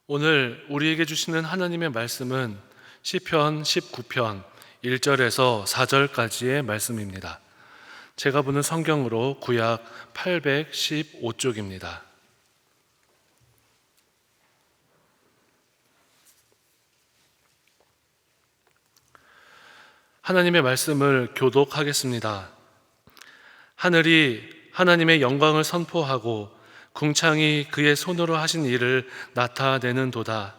오늘 우리에게 주시는 하나님의 말씀은 시편 19편 1절에서 4절까지의 말씀입니다. 제가 보는 성경으로 구약 815쪽입니다. 하나님의 말씀을 교독하겠습니다. 하늘이 하나님의 영광을 선포하고 궁창이 그의 손으로 하신 일을 나타내는도다.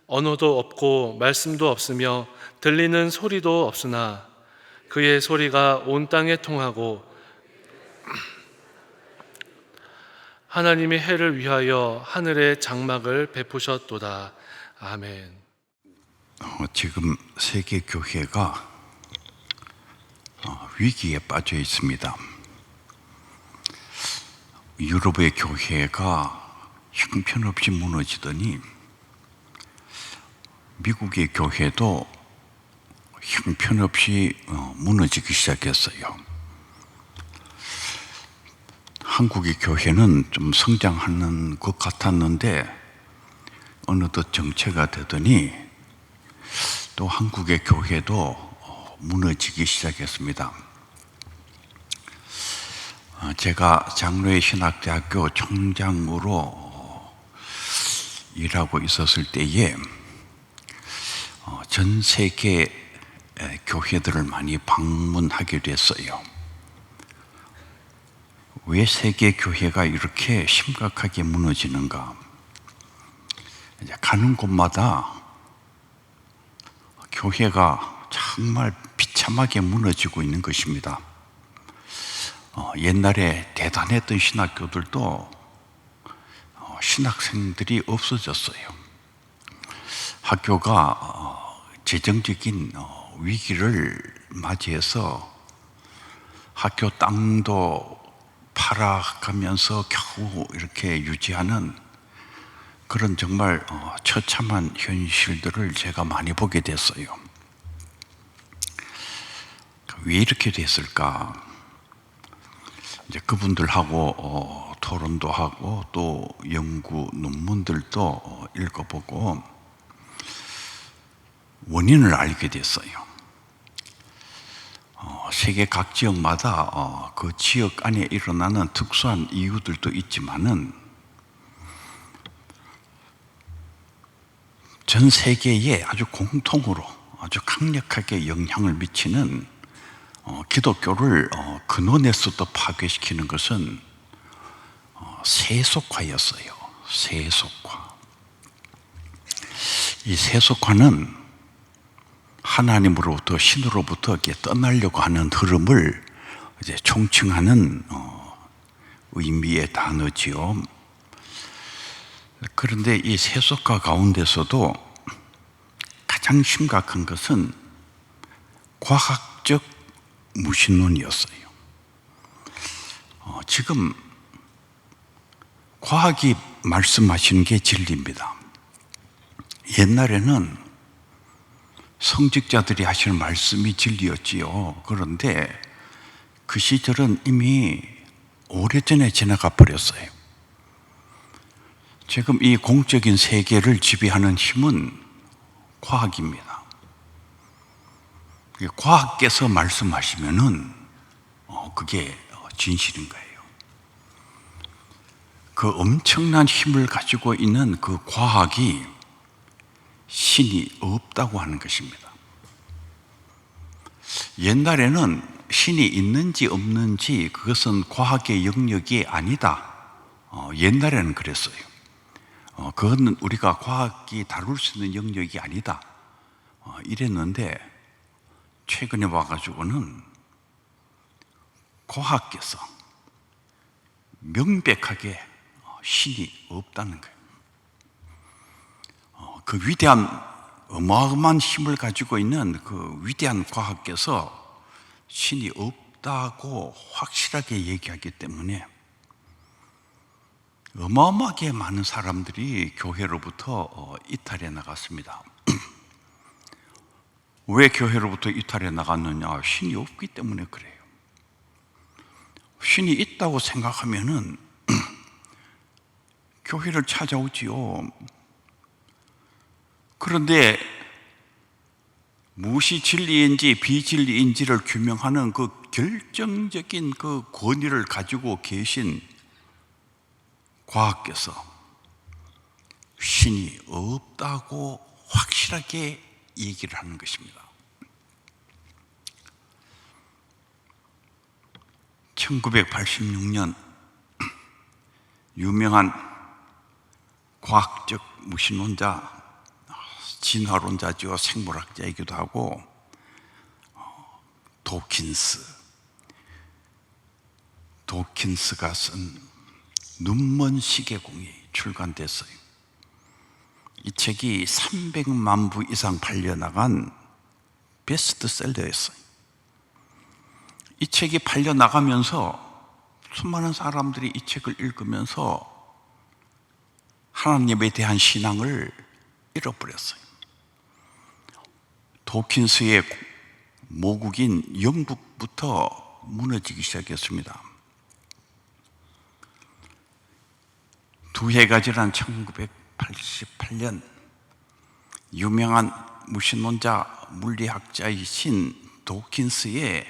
언어도 없고 말씀도 없으며 들리는 소리도 없으나 그의 소리가 온 땅에 통하고 하나님의 해를 위하여 하늘의 장막을 베푸셨도다. 아멘. 지금 세계 교회가 위기에 빠져 있습니다. 유럽의 교회가 형편없이 무너지더니 미국의 교회도 형편없이 무너지기 시작했어요. 한국의 교회는 좀 성장하는 것 같았는데 어느덧 정체가 되더니 또 한국의 교회도 무너지기 시작했습니다. 제가 장로의 신학대학교 총장으로 일하고 있었을 때에 전 세계 교회들을 많이 방문하게 됐어요. 왜 세계 교회가 이렇게 심각하게 무너지는가? 이제 가는 곳마다 교회가 정말 비참하게 무너지고 있는 것입니다. 옛날에 대단했던 신학교들도 신학생들이 없어졌어요. 학교가 재정적인 위기를 맞이해서 학교 땅도 팔아가면서 겨우 이렇게 유지하는 그런 정말 처참한 현실들을 제가 많이 보게 됐어요. 왜 이렇게 됐을까? 이제 그분들하고 토론도 하고 또 연구 논문들도 읽어보고 원인을 알게 됐어요. 세계 각 지역마다 그 지역 안에 일어나는 특수한 이유들도 있지만은 전 세계에 아주 공통으로 아주 강력하게 영향을 미치는 기독교를 근원에서도 파괴시키는 것은 세속화였어요. 세속화. 이 세속화는 하나님으로부터 신으로부터 이렇게 떠나려고 하는 흐름을 이제 총칭하는 의미의 단어지요. 그런데 이 세속화 가운데서도 가장 심각한 것은 과학적 무신론이었어요. 지금 과학이 말씀하시는 게 진리입니다. 옛날에는 성직자들이 하시는 말씀이 진리였지요. 그런데 그 시절은 이미 오래전에 지나가 버렸어요. 지금 이 공적인 세계를 지배하는 힘은 과학입니다. 과학께서 말씀하시면은 그게 진실인 거예요. 그 엄청난 힘을 가지고 있는 그 과학이 신이 없다고 하는 것입니다. 옛날에는 신이 있는지 없는지 그것은 과학의 영역이 아니다. 옛날에는 그랬어요. 그건 우리가 과학이 다룰 수 있는 영역이 아니다. 이랬는데 최근에 와가지고는 과학께서 명백하게 신이 없다는 거예요. 그 위대한 어마어마한 힘을 가지고 있는 그 위대한 과학께서 신이 없다고 확실하게 얘기하기 때문에 어마어마하게 많은 사람들이 교회로부터 이탈해 나갔습니다. 왜 교회로부터 이탈해 나갔느냐? 신이 없기 때문에 그래요. 신이 있다고 생각하면은 교회를 찾아오지요. 그런데 무엇이 진리인지 비진리인지를 규명하는 그 결정적인 그 권위를 가지고 계신 과학께서 신이 없다고 확실하게 얘기를 하는 것입니다. 1986년 유명한 과학적 무신론자, 진화론자죠. 생물학자이기도 하고 도킨스가 쓴 눈먼 시계공이 출간됐어요. 이 책이 300만 부 이상 팔려나간 베스트셀러였어요. 이 책이 팔려나가면서 수많은 사람들이 이 책을 읽으면서 하나님에 대한 신앙을 잃어버렸어요. 도킨스의 모국인 영국부터 무너지기 시작했습니다. 두 해가 지난 1988년 유명한 무신론자 물리학자이신 도킨스의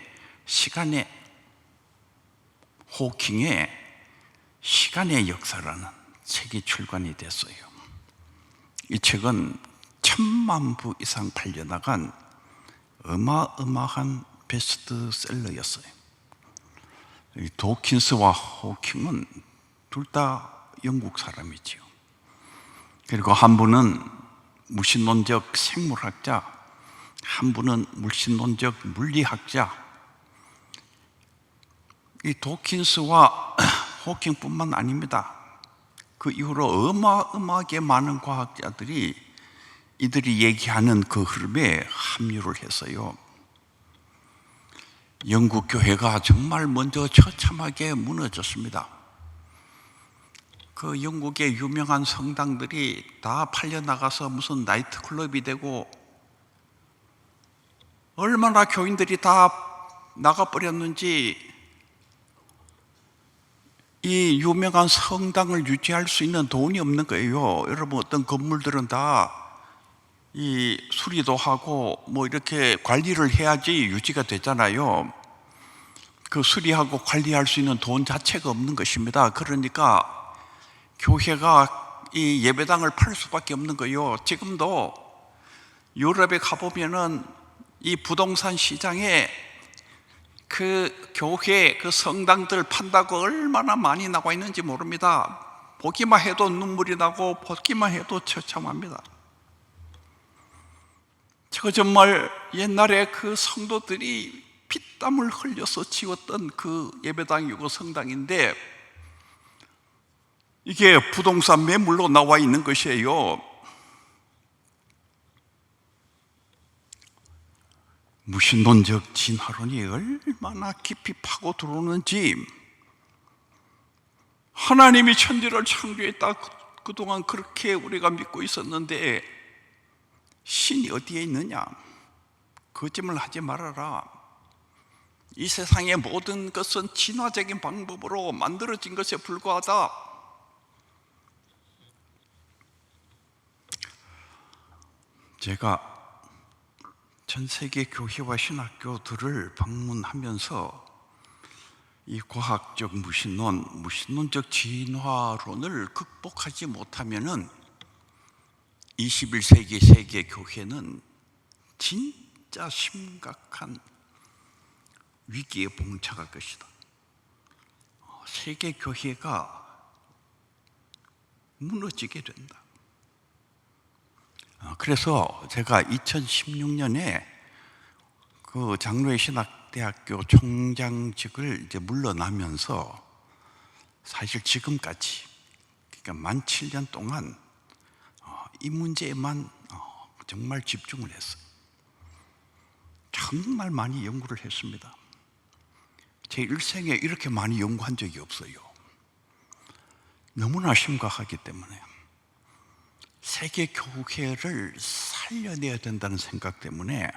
호킹의 시간의 역사라는 책이 출간이 됐어요. 이 책은 1000만 부 이상 팔려나간 어마어마한 베스트셀러였어요. 이 도킨스와 호킹은 둘 다 영국 사람이지요. 그리고 한 분은 무신론적 생물학자, 한 분은 무신론적 물리학자. 이 도킨스와 호킹뿐만 아닙니다. 그 이후로 어마어마하게 많은 과학자들이 이들이 얘기하는 그 흐름에 합류를 했어요. 영국 교회가 정말 먼저 처참하게 무너졌습니다. 그 영국의 유명한 성당들이 다 팔려나가서 무슨 나이트클럽이 되고 얼마나 교인들이 다 나가버렸는지 이 유명한 성당을 유지할 수 있는 돈이 없는 거예요. 여러분, 어떤 건물들은 다 이 수리도 하고 뭐 이렇게 관리를 해야지 유지가 되잖아요. 그 수리하고 관리할 수 있는 돈 자체가 없는 것입니다. 그러니까 교회가 이 예배당을 팔 수밖에 없는 거예요. 지금도 유럽에 가보면은 이 부동산 시장에 그 교회 그 성당들 판다고 얼마나 많이 나와 있는지 모릅니다. 보기만 해도 눈물이 나고 보기만 해도 처참합니다. 저 정말 옛날에 그 성도들이 피땀을 흘려서 지었던 그 예배당이고 성당인데 이게 부동산 매물로 나와 있는 것이에요. 무신론적 진화론이 얼마나 깊이 파고 들어오는지, 하나님이 천지를 창조했다 그동안 그렇게 우리가 믿고 있었는데 신이 어디에 있느냐? 거짓말 하지 말아라. 이 세상의 모든 것은 진화적인 방법으로 만들어진 것에 불과하다. 제가 전 세계 교회와 신학교들을 방문하면서 이 과학적 무신론적 진화론을 극복하지 못하면은 21세기 세계 교회는 진짜 심각한 위기에 봉착할 것이다. 세계 교회가 무너지게 된다. 그래서 제가 2016년에 그 장로회 신학대학교 총장직을 이제 물러나면서 사실 지금까지, 그러니까 만 7년 동안 이 문제에만 정말 집중을 했어요. 정말 많이 연구를 했습니다. 제 일생에 이렇게 많이 연구한 적이 없어요. 너무나 심각하기 때문에 세계 교회를 살려내야 된다는 생각 때문에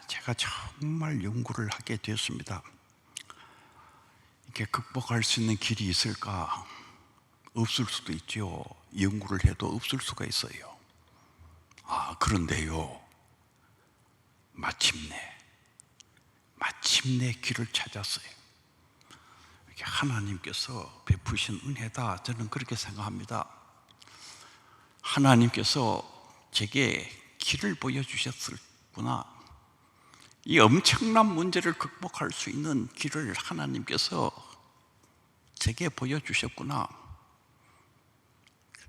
제가 정말 연구를 하게 되었습니다. 이게 극복할 수 있는 길이 있을까? 없을 수도 있죠. 연구를 해도 없을 수가 있어요. 그런데요, 마침내 길을 찾았어요. 이게 하나님께서 베푸신 은혜다, 저는 그렇게 생각합니다. 하나님께서 제게 길을 보여주셨구나. 이 엄청난 문제를 극복할 수 있는 길을 하나님께서 제게 보여주셨구나.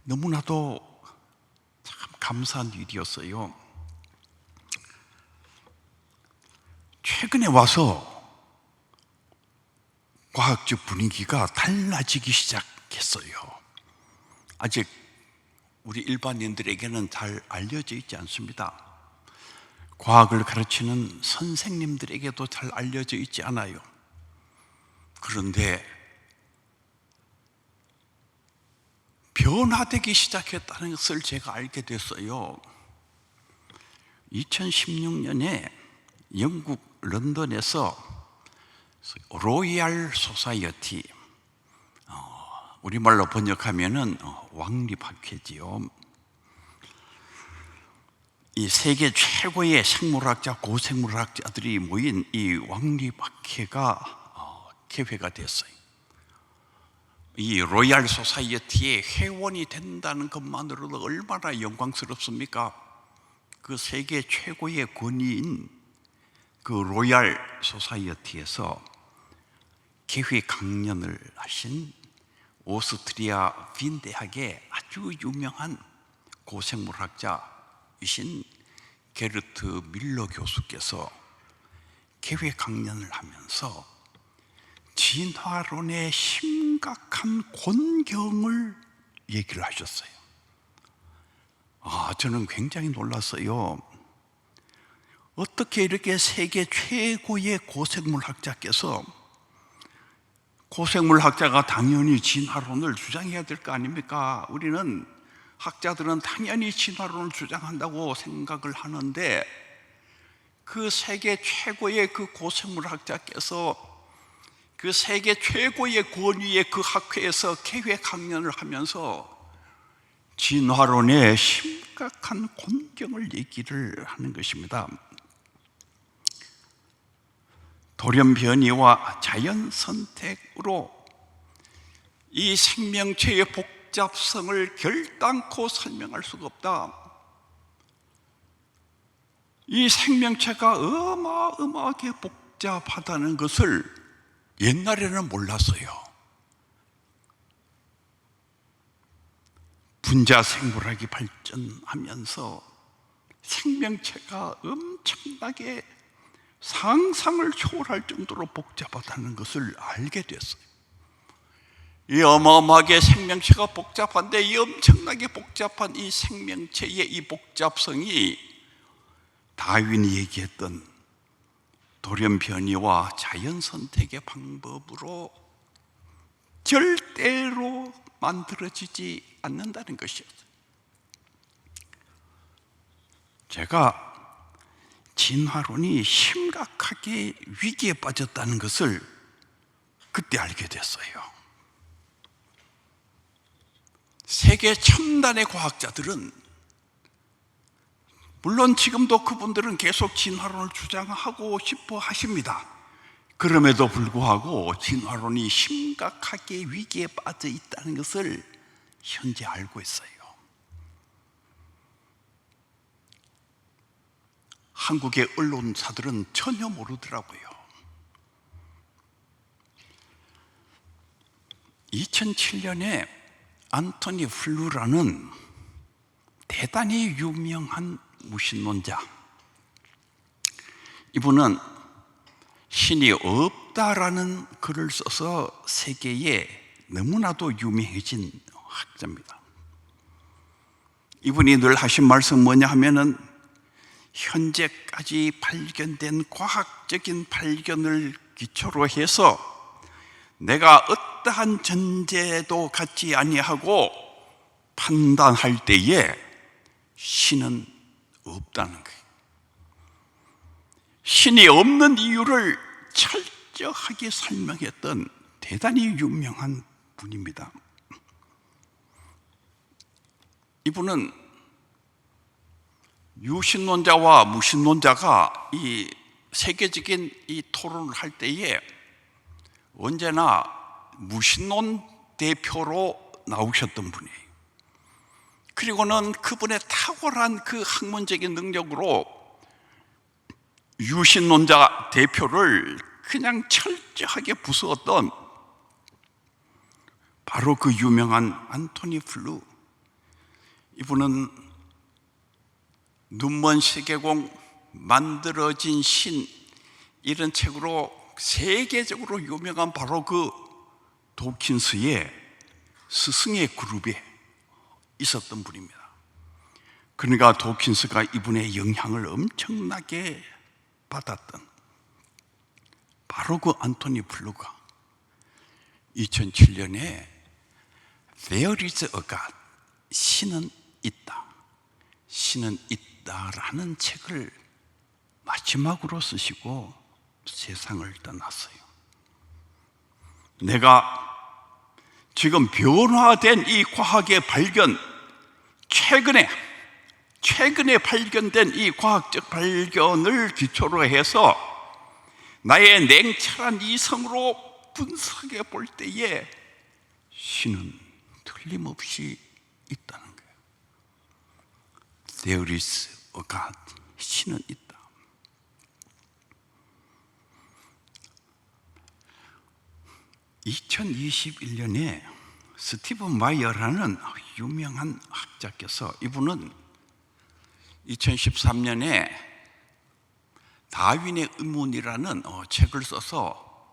너무나도 참 감사한 일이었어요. 최근에 와서 과학적 분위기가 달라지기 시작했어요. 아직 우리 일반인들에게는 잘 알려져 있지 않습니다. 과학을 가르치는 선생님들에게도 잘 알려져 있지 않아요. 그런데 변화되기 시작했다는 것을 제가 알게 됐어요. 2016년에 영국 런던에서 로얄 소사이어티, 우리말로 번역하면은 왕립학회지요. 이 세계 최고의 생물학자, 고생물학자들이 모인 이 왕립학회가 개회가 됐어요. 이 로얄 소사이어티의 회원이 된다는 것만으로도 얼마나 영광스럽습니까? 그 세계 최고의 권위인 그 로얄 소사이어티에서 개회 강연을 하신 오스트리아 빈 대학의 아주 유명한 고생물학자이신 게르트 밀러 교수께서 개회 강연을 하면서 진화론의 심각한 곤경을 얘기를 하셨어요. 저는 굉장히 놀랐어요. 어떻게 이렇게 세계 최고의 고생물학자께서, 고생물학자가 당연히 진화론을 주장해야 될 거 아닙니까? 우리는 학자들은 당연히 진화론을 주장한다고 생각을 하는데, 그 세계 최고의 그 고생물학자께서 그 세계 최고의 권위의 그 학회에서 개회 강연을 하면서 진화론의 심각한 곤경을 얘기를 하는 것입니다. 돌연변이와 자연선택으로 이 생명체의 복잡성을 결단코 설명할 수가 없다. 이 생명체가 어마어마하게 복잡하다는 것을 옛날에는 몰랐어요. 분자 생물학이 발전하면서 생명체가 엄청나게 상상을 초월할 정도로 복잡하다는 것을 알게 됐어요. 이 어마어마하게 생명체가 복잡한데, 이 엄청나게 복잡한 이 생명체의 이 복잡성이 다윈이 얘기했던 돌연변이와 자연선택의 방법으로 절대로 만들어지지 않는다는 것이었어요. 제가 진화론이 심각하게 위기에 빠졌다는 것을 그때 알게 됐어요. 세계 첨단의 과학자들은, 물론 지금도 그분들은 계속 진화론을 주장하고 싶어 하십니다. 그럼에도 불구하고 진화론이 심각하게 위기에 빠져 있다는 것을 현재 알고 있어요. 한국의 언론사들은 전혀 모르더라고요. 2007년에 안토니 플루라는 대단히 유명한 무신론자, 이분은 신이 없다라는 글을 써서 세계에 너무나도 유명해진 학자입니다. 이분이 늘 하신 말씀 뭐냐 하면은, 현재까지 발견된 과학적인 발견을 기초로 해서 내가 어떠한 전제도 갖지 아니하고 판단할 때에 신은 없다는 거예요. 신이 없는 이유를 철저하게 설명했던 대단히 유명한 분입니다. 이분은 유신론자와 무신론자가 이 세계적인 이 토론을 할 때에 언제나 무신론 대표로 나오셨던 분이에요. 그리고는 그분의 탁월한 그 학문적인 능력으로 유신론자 대표를 그냥 철저하게 부수었던 바로 그 유명한 안토니 플루. 이분은 눈먼 세계공, 만들어진 신, 이런 책으로 세계적으로 유명한 바로 그 도킨스의 스승의 그룹에 있었던 분입니다. 그러니까 도킨스가 이분의 영향을 엄청나게 받았던 바로 그 안토니 플루가 2007년에 There is a God, 신은 있다, 신은 있다라는 책을 마지막으로 쓰시고 세상을 떠났어요. 내가 지금 변화된 이 과학의 발견, 최근에 발견된 이 과학적 발견을 기초로 해서 나의 냉철한 이성으로 분석해 볼 때에 신은 틀림없이 있다는 거예요. There is a God, 신은 있다. 2021년에 스티븐 마이어라는 유명한 학자께서, 이분은 2013년에 다윈의 의문이라는 책을 써서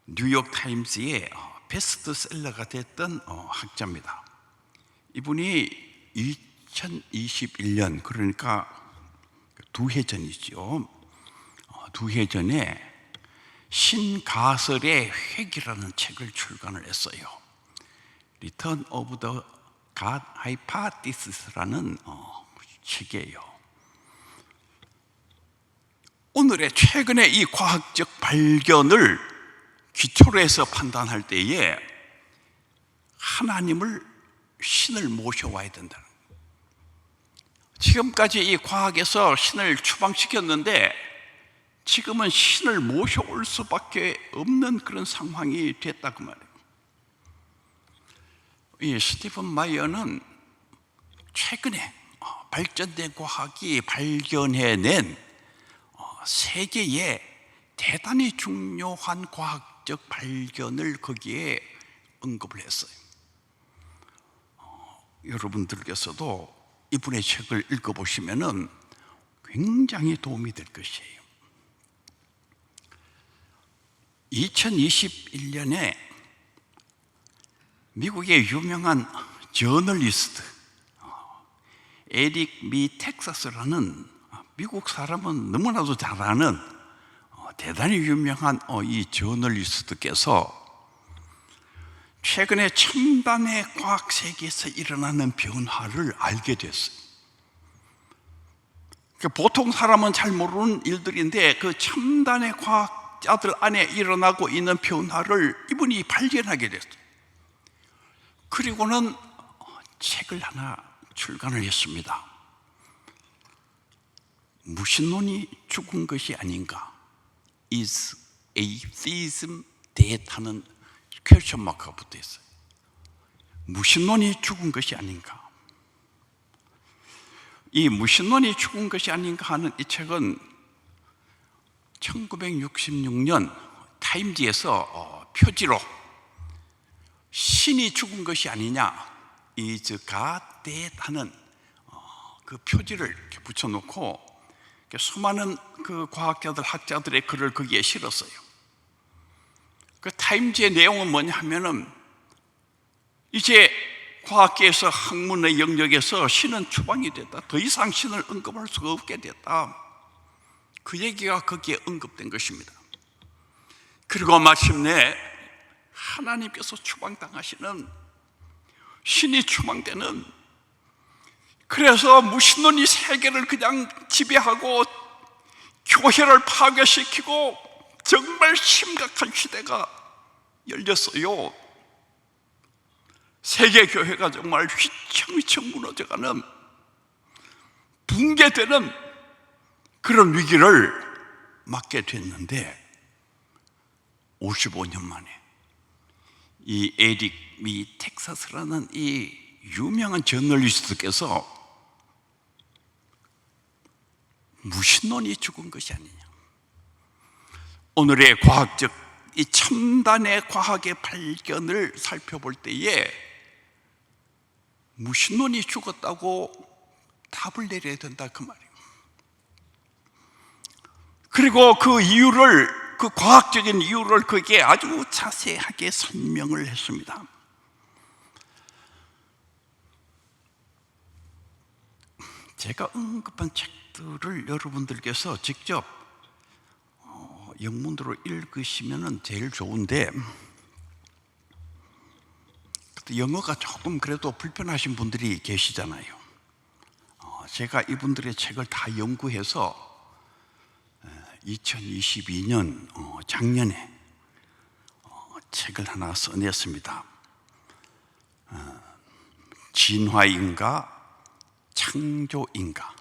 뉴욕 타임스의 베스트셀러가 됐던 학자입니다. 이분이 2021년, 그러니까 두 해 전이죠. 두 해 전에 신가설의 회귀라는 책을 출간을 했어요. Return of the God Hypothesis라는 책이에요. 오늘의 최근의 이 과학적 발견을 기초로 해서 판단할 때에 하나님을, 신을 모셔와야 된다는 거예요. 지금까지 이 과학에서 신을 추방시켰는데 지금은 신을 모셔올 수밖에 없는 그런 상황이 됐다고 말해요. 이 스티븐 마이어는 최근에 발전된 과학이 발견해낸 세계의 대단히 중요한 과학적 발견을 거기에 언급을 했어요. 여러분들께서도 이분의 책을 읽어보시면 굉장히 도움이 될 것이에요. 2021년에 미국의 유명한 저널리스트 에릭 미 텍사스라는, 미국 사람은 너무나도 잘 아는 대단히 유명한 이 저널리스트께서 최근에 첨단의 과학 세계에서 일어나는 변화를 알게 됐어요. 보통 사람은 잘 모르는 일들인데 그 첨단의 과학자들 안에 일어나고 있는 변화를 이분이 발견하게 됐어요. 그리고는 책을 하나 출간을 했습니다. 무신론이 죽은 것이 아닌가? Is atheism dead? 하는 퀘스천 마크가 붙어 있어요. 무신론이 죽은 것이 아닌가? 이 무신론이 죽은 것이 아닌가 하는 이 책은 1966년 타임지에서 표지로 신이 죽은 것이 아니냐, Is God dead? 하는 그 표지를 이렇게 붙여놓고 수많은 그 과학자들, 학자들의 글을 거기에 실었어요. 그 타임지의 내용은 뭐냐 하면은, 이제 과학계에서 학문의 영역에서 신은 추방이 됐다. 더 이상 신을 언급할 수가 없게 됐다. 그 얘기가 거기에 언급된 것입니다. 그리고 마침내 하나님께서 추방당하시는, 신이 추방되는, 그래서 무신론이 세계를 그냥 지배하고 교회를 파괴시키고 정말 심각한 시대가 열렸어요. 세계 교회가 정말 휘청휘청 무너져가는, 붕괴되는 그런 위기를 맞게 됐는데 55년 만에 이 에릭 미 텍사스라는 이 유명한 저널리스트께서 무신론이 죽은 것이 아니냐, 오늘의 과학적 이 첨단의 과학의 발견을 살펴볼 때에 무신론이 죽었다고 답을 내려야 된다, 그 말이에요. 그리고 그 이유를, 그 과학적인 이유를 그게 아주 자세하게 설명을 했습니다. 제가 언급한 책들을 여러분들께서 직접 영문으로 읽으시면 제일 좋은데, 영어가 조금 그래도 불편하신 분들이 계시잖아요. 제가 이분들의 책을 다 연구해서 2022년 작년에 책을 하나 써냈습니다. 진화인가 창조인가,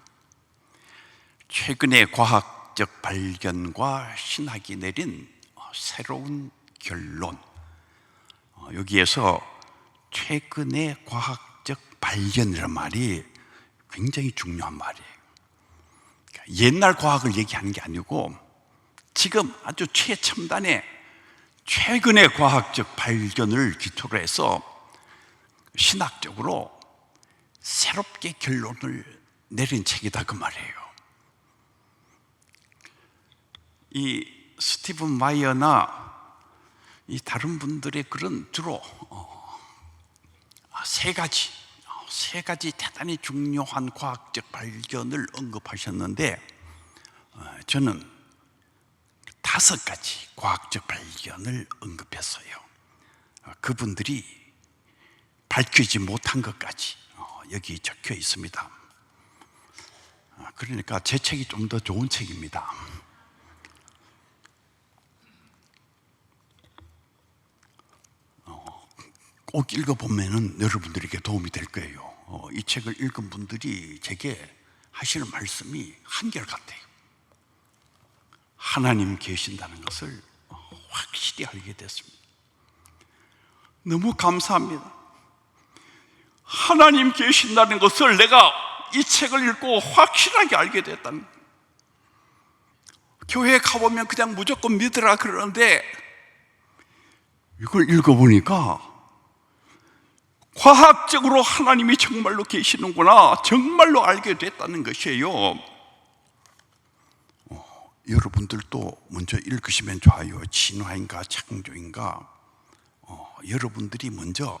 최근의 과학적 발견과 신학이 내린 새로운 결론. 여기에서 최근의 과학적 발견이라는 말이 굉장히 중요한 말이에요. 옛날 과학을 얘기하는 게 아니고 지금 아주 최첨단의 최근의 과학적 발견을 기초로 해서 신학적으로 새롭게 결론을 내린 책이다, 그 말이에요. 이 스티븐 마이어나 이 다른 분들의 글은 주로 세 가지 대단히 중요한 과학적 발견을 언급하셨는데, 저는 5가지 과학적 발견을 언급했어요. 그분들이 밝히지 못한 것까지 여기 적혀 있습니다. 그러니까 제 책이 좀 더 좋은 책입니다. 꼭 읽어보면 여러분들에게 도움이 될 거예요. 이 책을 읽은 분들이 제게 하시는 말씀이 한결같아요. 하나님 계신다는 것을 확실히 알게 됐습니다. 너무 감사합니다. 하나님 계신다는 것을 내가 이 책을 읽고 확실하게 알게 됐다는 거예요. 교회에 가보면 그냥 무조건 믿으라 그러는데 이걸 읽어보니까 과학적으로 하나님이 정말로 계시는구나, 정말로 알게 됐다는 것이에요. 여러분들도 먼저 읽으시면 좋아요. 진화인가 창조인가, 여러분들이 먼저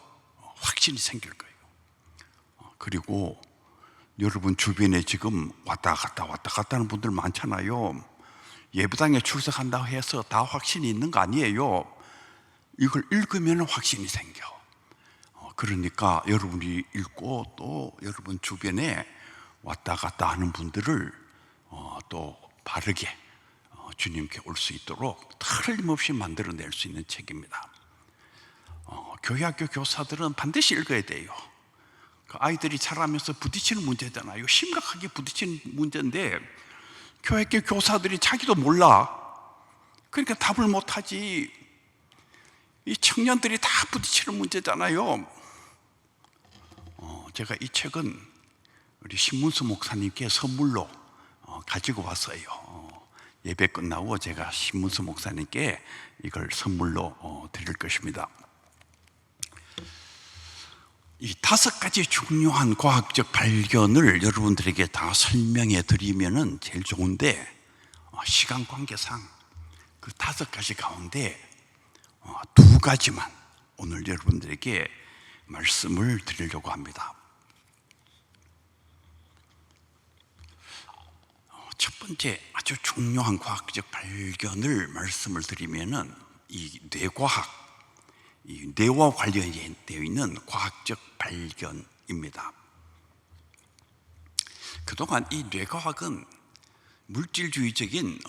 확신이 생길 거예요. 그리고 여러분 주변에 지금 왔다 갔다 하는 분들 많잖아요. 예배당에 출석한다고 해서 다 확신이 있는 거 아니에요. 이걸 읽으면 확신이 생겨. 그러니까 여러분이 읽고 또 여러분 주변에 왔다 갔다 하는 분들을 또 바르게 주님께 올 수 있도록 틀림없이 만들어낼 수 있는 책입니다. 교회 학교 교사들은 반드시 읽어야 돼요. 그 아이들이 자라면서 부딪히는 문제잖아요. 심각하게 부딪히는 문제인데 교회 학교 교사들이 자기도 몰라. 그러니까 답을 못하지. 이 청년들이 다 부딪히는 문제잖아요. 제가 이 책은 우리 신문수 목사님께 선물로 가지고 왔어요. 예배 끝나고 제가 신문수 목사님께 이걸 선물로 드릴 것입니다. 이 5가지 중요한 과학적 발견을 여러분들에게 다 설명해 드리면은 제일 좋은데, 시간 관계상 그 5가지 가운데 2가지만 오늘 여러분들에게 말씀을 드리려고 합니다. 첫 번째 아주 중요한 과학적 발견을 말씀을 드리면은 이 뇌과학, 이 뇌와 관련되어 있는 과학적 발견입니다. 그동안 이 뇌과학은 물질주의적인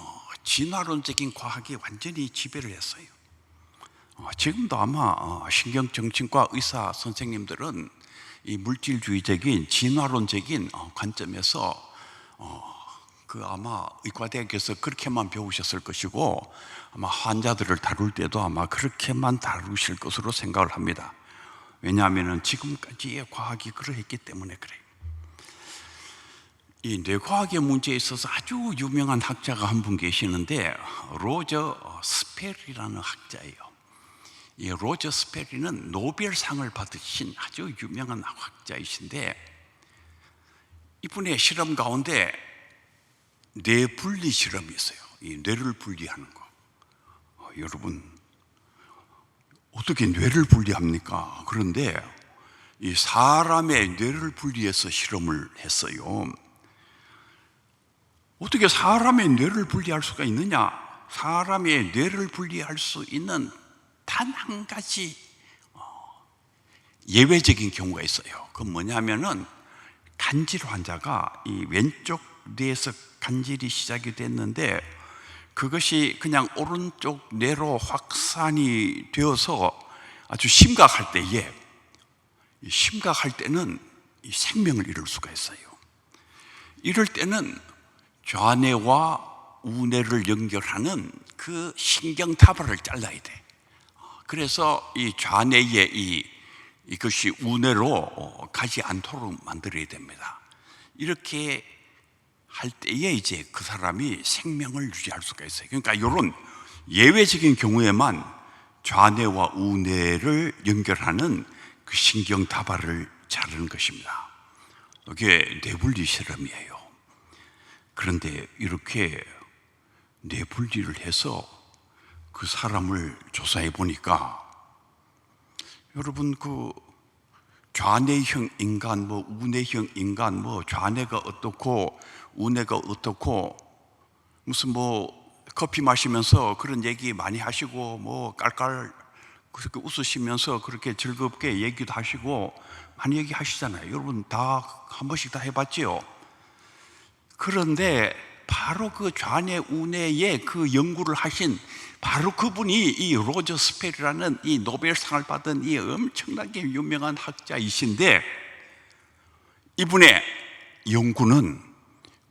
진화론적인 과학이 완전히 지배를 했어요. 지금도 아마 신경정신과 의사 선생님들은 이 물질주의적인 진화론적인 관점에서 그 아마 의과대학에서 그렇게만 배우셨을 것이고 아마 환자들을 다룰 때도 아마 그렇게만 다루실 것으로 생각을 합니다. 왜냐하면 지금까지의 과학이 그러했기 때문에 그래요. 이 뇌과학의 문제에 있어서 아주 유명한 학자가 한 분 계시는데 로저 스페리라는 학자예요. 이 로저 스페리는 노벨상을 받으신 아주 유명한 학자이신데 이분의 실험 가운데 뇌 분리 실험이 있어요. 이 뇌를 분리하는 거. 여러분 어떻게 뇌를 분리합니까? 그런데 이 사람의 뇌를 분리해서 실험을 했어요. 어떻게 사람의 뇌를 분리할 수가 있느냐? 사람의 뇌를 분리할 수 있는 단 한 가지 예외적인 경우가 있어요. 그건 뭐냐면은 간질 환자가 이 왼쪽 뇌에서 간질이 시작이 됐는데 그것이 그냥 오른쪽 뇌로 확산이 되어서 아주 심각할 때는 이 생명을 잃을 수가 있어요. 이럴 때는 좌뇌와 우뇌를 연결하는 그 신경다발을 잘라야 돼. 그래서 이 좌뇌에 이것이 우뇌로 가지 않도록 만들어야 됩니다. 이렇게 할 때에 이제 그 사람이 생명을 유지할 수가 있어요. 그러니까 이런 예외적인 경우에만 좌뇌와 우뇌를 연결하는 그 신경다발을 자르는 것입니다. 이게 뇌분리 실험이에요. 그런데 이렇게 뇌분리를 해서 그 사람을 조사해 보니까 여러분 그 좌뇌형 인간, 우뇌형 인간, 좌뇌가 어떻고 우뇌가 어떻고 무슨 커피 마시면서 그런 얘기 많이 하시고 깔깔 그렇게 웃으시면서 그렇게 즐겁게 얘기도 하시고 많이 얘기하시잖아요. 여러분 다 한 번씩 다 해봤지요. 그런데 바로 그 좌뇌 우뇌의 그 연구를 하신 바로 그분이 이 로저 스페리라는 이 노벨상을 받은 이 엄청나게 유명한 학자이신데 이분의 연구는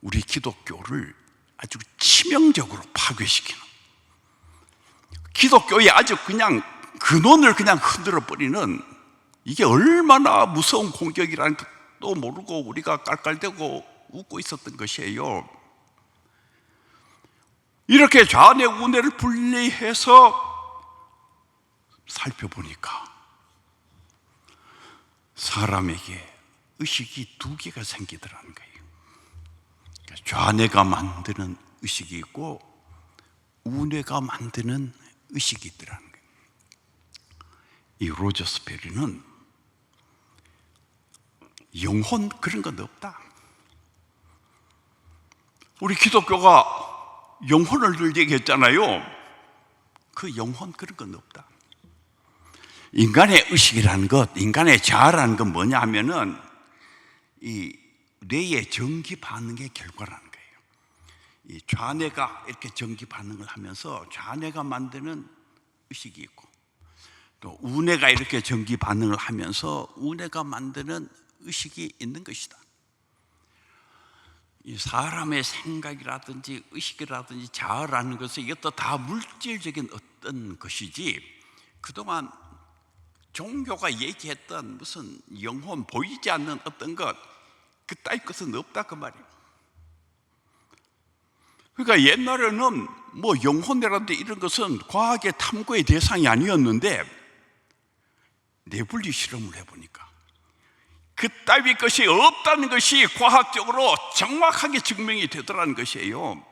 우리 기독교를 아주 치명적으로 파괴시키는, 기독교의 아주 그냥 근원을 그냥 흔들어 버리는, 이게 얼마나 무서운 공격이라는 것도 모르고 우리가 깔깔대고 웃고 있었던 것이에요. 이렇게 좌뇌 우뇌를 분리해서 살펴보니까 사람에게 의식이 두 개가 생기더라는 거예요. 좌뇌가 만드는 의식이 있고 우뇌가 만드는 의식이 있더라는 거예요. 이 로저 스페리는 영혼 그런 건 없다. 우리 기독교가 영혼을 늘 얘기했잖아요. 그 영혼 그런 건 없다. 인간의 의식이라는 것, 인간의 자아라는 건 뭐냐 하면은 이 뇌의 전기 반응의 결과라는 거예요. 이 좌뇌가 이렇게 전기 반응을 하면서 좌뇌가 만드는 의식이 있고 또 우뇌가 이렇게 전기 반응을 하면서 우뇌가 만드는 의식이 있는 것이다. 이 사람의 생각이라든지 의식이라든지 자아라는 것은 이것도 다 물질적인 어떤 것이지 그동안 종교가 얘기했던 무슨 영혼 보이지 않는 어떤 것 그따위 것은 없다 그 말이에요. 그러니까 옛날에는 영혼이라든지 이런 것은 과학의 탐구의 대상이 아니었는데 뇌분리 실험을 해보니까 그따위 것이 없다는 것이 과학적으로 정확하게 증명이 되더라는 것이에요.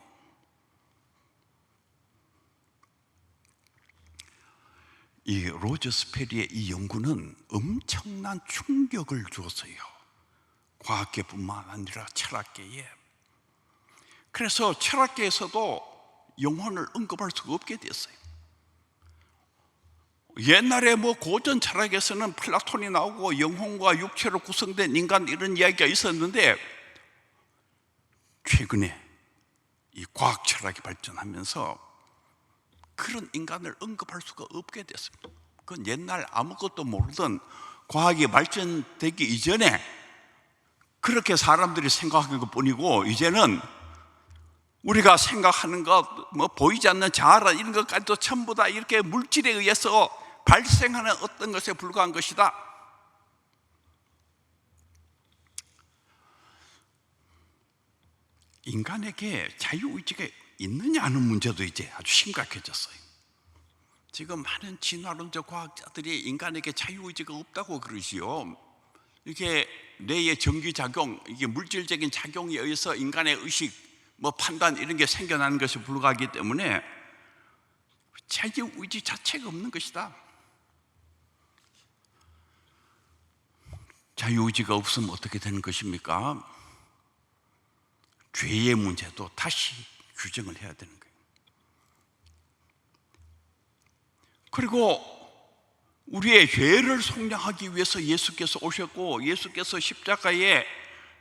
이 로저 스페리의 이 연구는 엄청난 충격을 주었어요. 과학계뿐만 아니라 철학계에. 그래서 철학계에서도 영혼을 언급할 수가 없게 됐어요. 옛날에 고전 철학에서는 플라톤이 나오고 영혼과 육체로 구성된 인간 이런 이야기가 있었는데 최근에 이 과학 철학이 발전하면서 그런 인간을 언급할 수가 없게 됐습니다. 그건 옛날 아무것도 모르던 과학이 발전되기 이전에 그렇게 사람들이 생각한 것뿐이고, 이제는 우리가 생각하는 것, 뭐 보이지 않는 자아라 이런 것까지도 전부 다 이렇게 물질에 의해서 발생하는 어떤 것에 불과한 것이다. 인간에게 자유의지가 있느냐 하는 문제도 이제 아주 심각해졌어요. 지금 많은 진화론적 과학자들이 인간에게 자유의지가 없다고 그러지요. 이게 뇌의 전기작용, 이게 물질적인 작용에 의해서 인간의 의식, 뭐 판단 이런 게 생겨나는 것이 불가하기 때문에 자유의지 자체가 없는 것이다. 자유의지가 없으면 어떻게 되는 것입니까? 죄의 문제도 다시 규정을 해야 되는 거예요. 그리고 우리의 죄를 속량하기 위해서 예수께서 오셨고, 예수께서 십자가에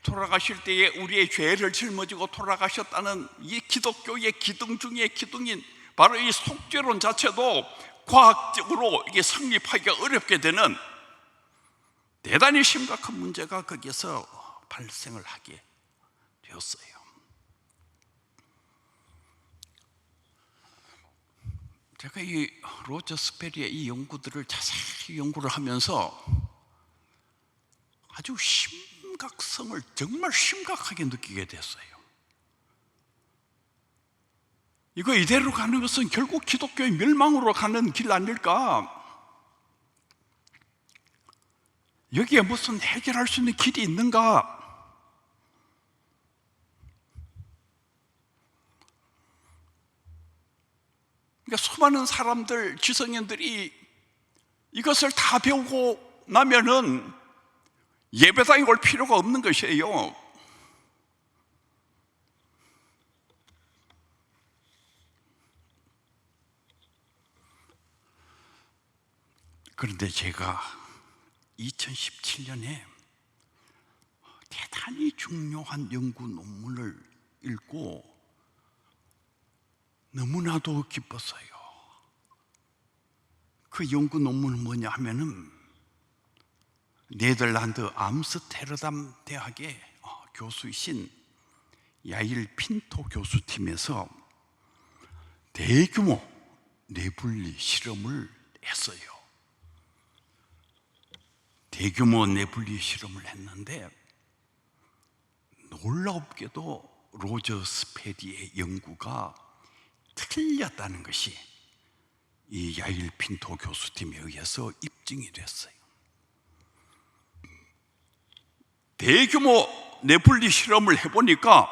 돌아가실 때에 우리의 죄를 짊어지고 돌아가셨다는 이 기독교의 기둥 중에 기둥인 바로 이 속죄론 자체도 과학적으로 이게 성립하기가 어렵게 되는 대단히 심각한 문제가 거기에서 발생을 하게 되었어요. 제가 이 로저 스페리의 이 연구들을 자세히 연구를 하면서 아주 심각성을 정말 심각하게 느끼게 됐어요. 이거 이대로 가는 것은 결국 기독교의 멸망으로 가는 길 아닐까? 여기에 무슨 해결할 수 있는 길이 있는가? 그러니까 수많은 사람들, 지성인들이 이것을 다 배우고 나면은 예배당에 올 필요가 없는 것이에요. 그런데 제가 2017년에 대단히 중요한 연구 논문을 읽고 너무나도 기뻤어요. 그 연구 논문은 뭐냐 하면은 네덜란드 암스테르담 대학의 교수이신 야일 핀토 교수팀에서 대규모 내분리 실험을 했어요. 대규모 내분리 실험을 했는데 놀랍게도 로저 스페디의 연구가 틀렸다는 것이 이 야일 핀토 교수팀에 의해서 입증이 됐어요. 대규모 내분리 실험을 해보니까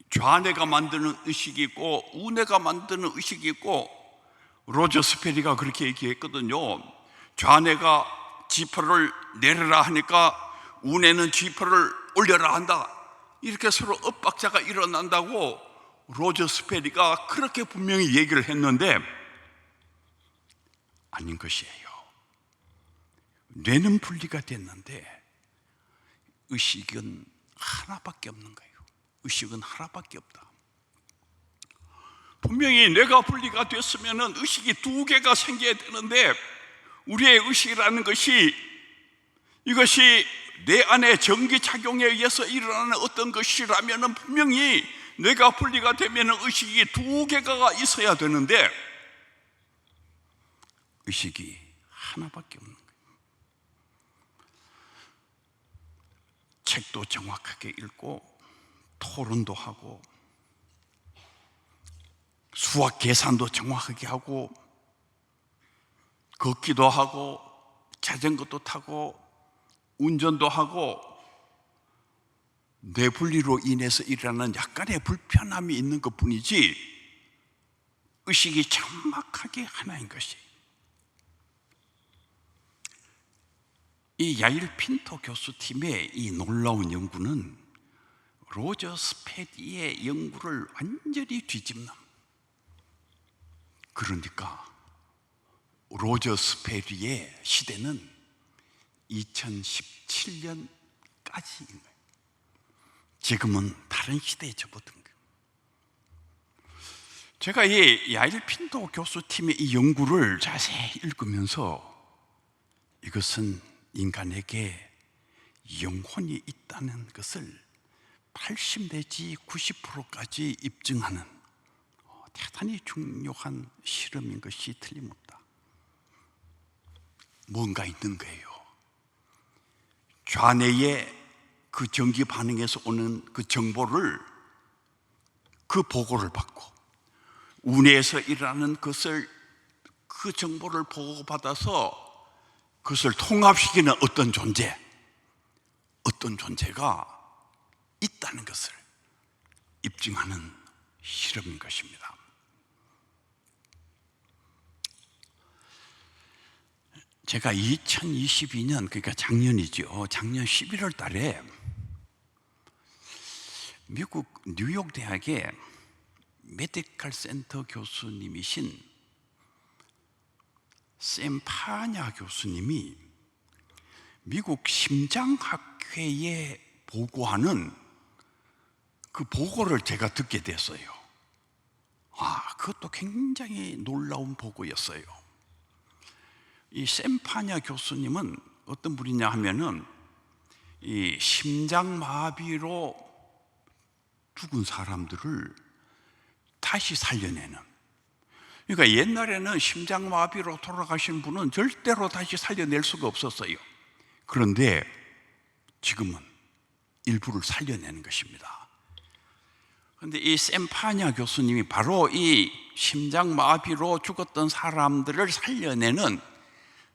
좌뇌가 만드는 의식이 있고 우뇌가 만드는 의식이 있고, 로저 스페디가 그렇게 얘기했거든요. 좌뇌가 지퍼를 내려라 하니까 우뇌는 지퍼를 올려라 한다. 이렇게 서로 엇박자가 일어난다고 로저 스페디가 그렇게 분명히 얘기를 했는데 아닌 것이에요. 뇌는 분리가 됐는데 의식은 하나밖에 없는 거예요. 의식은 하나밖에 없다. 분명히 뇌가 분리가 됐으면 의식이 두 개가 생겨야 되는데, 우리의 의식이라는 것이 이것이 뇌 안에 전기작용에 의해서 일어나는 어떤 것이라면 분명히 뇌가 분리가 되면 의식이 두 개가 있어야 되는데 의식이 하나밖에 없는 거예요. 책도 정확하게 읽고 토론도 하고 수학 계산도 정확하게 하고 걷기도 하고 자전거도 타고 운전도 하고 뇌분리로 인해서 일어나는 약간의 불편함이 있는 것뿐이지 의식이 정확하게 하나인 것이, 이 야일 핀토 교수팀의 이 놀라운 연구는 로저 스페디의 연구를 완전히 뒤집는, 그러니까 로저 스페디의 시대는 2017년까지인 거예요. 지금은 다른 시대에 접어든 거예요. 제가 이 야일 핀도 교수팀의 이 연구를 자세히 읽으면서 이것은 인간에게 영혼이 있다는 것을 80 내지 90%까지 입증하는 대단히 중요한 실험인 것이 틀림없다. 뭔가 있는 거예요. 좌뇌의 그 전기 반응에서 오는 그 정보를, 그 보고를 받고 우뇌에서 일어나는 것을, 그 정보를 보고받아서 그것을 통합시키는 어떤 존재가 있다는 것을 입증하는 실험인 것입니다. 제가 2022년, 그러니까 작년이죠. 작년 11월 달에 미국 뉴욕 대학의 메디컬 센터 교수님이신 샘 파냐 교수님이 미국 심장학회에 보고하는 그 보고를 제가 듣게 됐어요. 그것도 굉장히 놀라운 보고였어요. 이 샘 파냐 교수님은 어떤 분이냐 하면은 이 심장마비로 죽은 사람들을 다시 살려내는, 그러니까 옛날에는 심장마비로 돌아가신 분은 절대로 다시 살려낼 수가 없었어요. 그런데 지금은 일부를 살려내는 것입니다. 그런데 이 샘 파냐 교수님이 바로 이 심장마비로 죽었던 사람들을 살려내는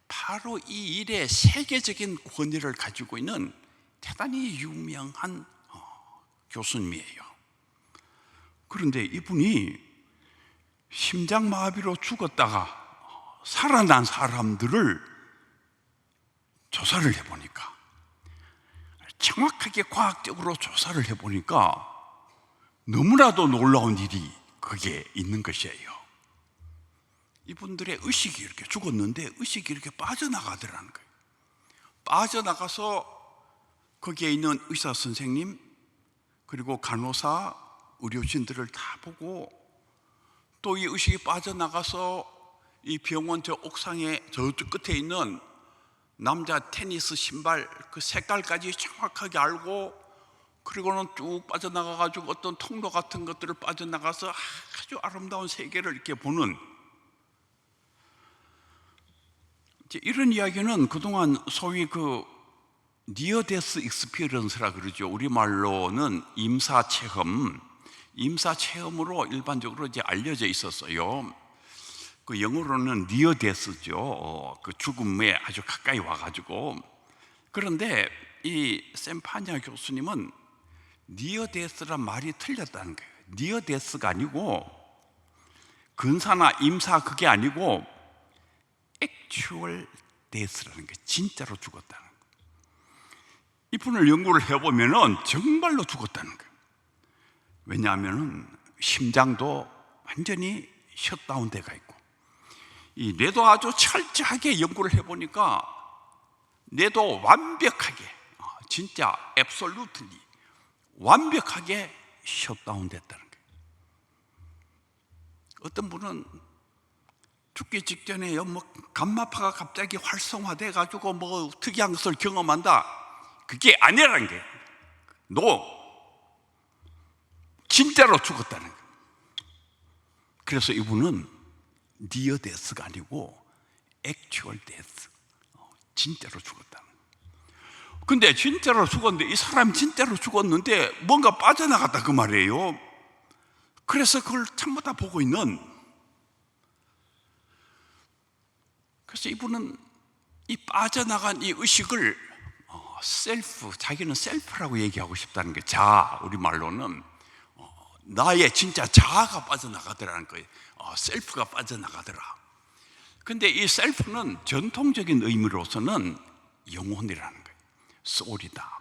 바로 이 일에 세계적인 권위를 가지고 있는 대단히 유명한 교수님이에요. 그런데 이분이 심장마비로 죽었다가 살아난 사람들을 조사를 해보니까, 정확하게 과학적으로 조사를 해보니까 너무나도 놀라운 일이 거기에 있는 것이에요. 이분들의 의식이 이렇게 죽었는데 의식이 이렇게 빠져나가더라는 거예요. 빠져나가서 거기에 있는 의사 선생님 그리고 간호사, 의료진들을 다 보고, 또 이 의식이 빠져나가서 이 병원 저 옥상에 저쪽 끝에 있는 남자 테니스 신발 그 색깔까지 정확하게 알고, 그리고는 쭉 빠져나가가지고 어떤 통로 같은 것들을 빠져나가서 아주 아름다운 세계를 이렇게 보는, 이런 이야기는 그동안 소위 그 니어 데스 익스피리언스라 그러죠. 우리말로는 임사 체험으로 일반적으로 이제 알려져 있었어요. 그 영어로는 니어 데스죠. 그 죽음에 아주 가까이 와가지고. 그런데 이 샘 파냐 교수님은 니어 데스란 말이 틀렸다는 거예요. 니어 데스가 아니고, 근사나 임사 그게 아니고 액츄얼 데스라는 게, 진짜로 죽었다는 거예요. 이분을 연구를 해보면은 정말로 죽었다는 거예요. 왜냐하면은 심장도 완전히 셧다운 돼가 있고, 이 뇌도 아주 철저하게 연구를 해보니까 뇌도 완벽하게, 진짜 앱솔루트리 완벽하게 셧다운 됐다는 거예요. 어떤 분은 죽기 직전에 뭐 감마파가 갑자기 활성화돼 가지고 뭐 특이한 것을 경험한다, 그게 아니라는 게, 진짜로 죽었다는 거예요. 그래서 이분은 니어 데스가 아니고 액츄얼 데스, 진짜로 죽었다는 거예요. 근데 진짜로 죽었는데, 이 사람 진짜로 죽었는데 뭔가 빠져나갔다 그 말이에요. 그래서 그걸 전부 다 보고 있는, 그래서 이분은 이 빠져나간 이 의식을 자기는 셀프라고 얘기하고 싶다는 거예요. 자아, 우리말로는 나의 진짜 자아가 빠져나가더라는 거예요. 셀프가 빠져나가더라. 근데 이 셀프는 전통적인 의미로서는 영혼이라는 거예요. 소울이다.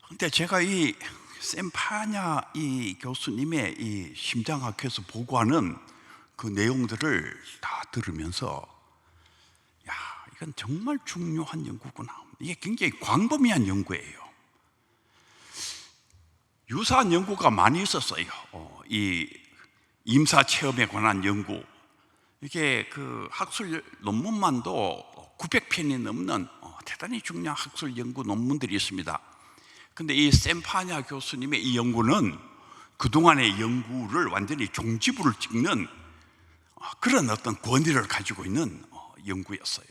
근데 제가 이 샘 파냐 이 교수님의 이 심장학회에서 보고하는 그 내용들을 다 들으면서, 이건 정말 중요한 연구구나. 이게 굉장히 광범위한 연구예요. 유사한 연구가 많이 있었어요. 이 임사 체험에 관한 연구, 이게 그 학술 논문만도 900편이 넘는 대단히 중요한 학술 연구 논문들이 있습니다. 근데 이 샘파냐 교수님의 이 연구는 그동안의 연구를 완전히 종지부를 찍는 그런 어떤 권위를 가지고 있는 연구였어요.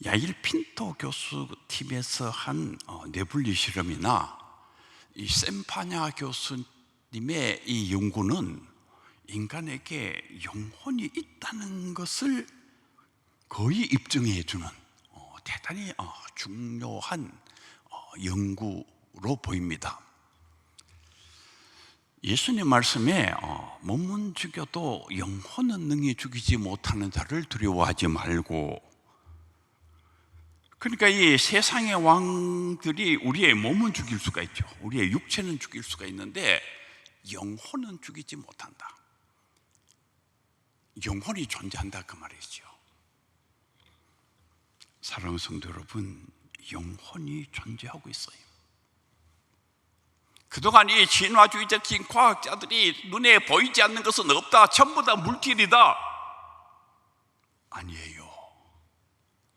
야일 핀토 교수 팀에서 한 네블리 실험이나 이 샘파냐 교수님의 이 연구는 인간에게 영혼이 있다는 것을 거의 입증해 주는 대단히 중요한 연구로 보입니다. 예수님 말씀에 몸은 죽여도 영혼은 능히 죽이지 못하는 자를 두려워하지 말고, 그러니까 이 세상의 왕들이 우리의 몸은 죽일 수가 있죠. 우리의 육체는 죽일 수가 있는데 영혼은 죽이지 못한다. 영혼이 존재한다 그 말이죠. 사랑하는 성도 여러분, 영혼이 존재하고 있어요. 그동안 이 진화주의적인 과학자들이 눈에 보이지 않는 것은 없다, 전부 다 물질이다. 아니에요.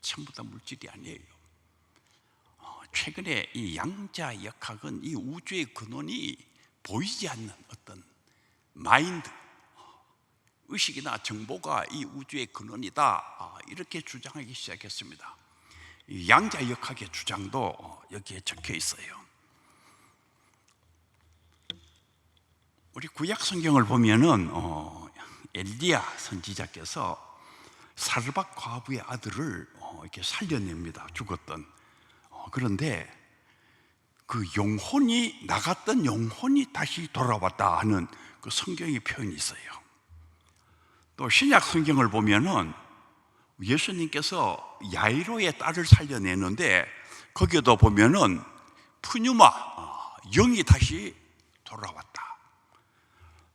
전부 다 물질이 아니에요. 최근에 이 양자역학은 이 우주의 근원이 보이지 않는 어떤 마인드, 의식이나 정보가 이 우주의 근원이다, 이렇게 주장하기 시작했습니다. 이 양자역학의 주장도 여기에 적혀 있어요. 우리 구약 성경을 보면은 엘리야 선지자께서 사르밧 과부의 아들을 이렇게 살려냅니다. 죽었던. 그런데 그 영혼이 나갔던 영혼이 다시 돌아왔다 하는 그 성경의 표현이 있어요. 또 신약 성경을 보면은 예수님께서 야이로의 딸을 살려내는데 거기에도 보면은 푸뉴마, 영이 다시 돌아왔다.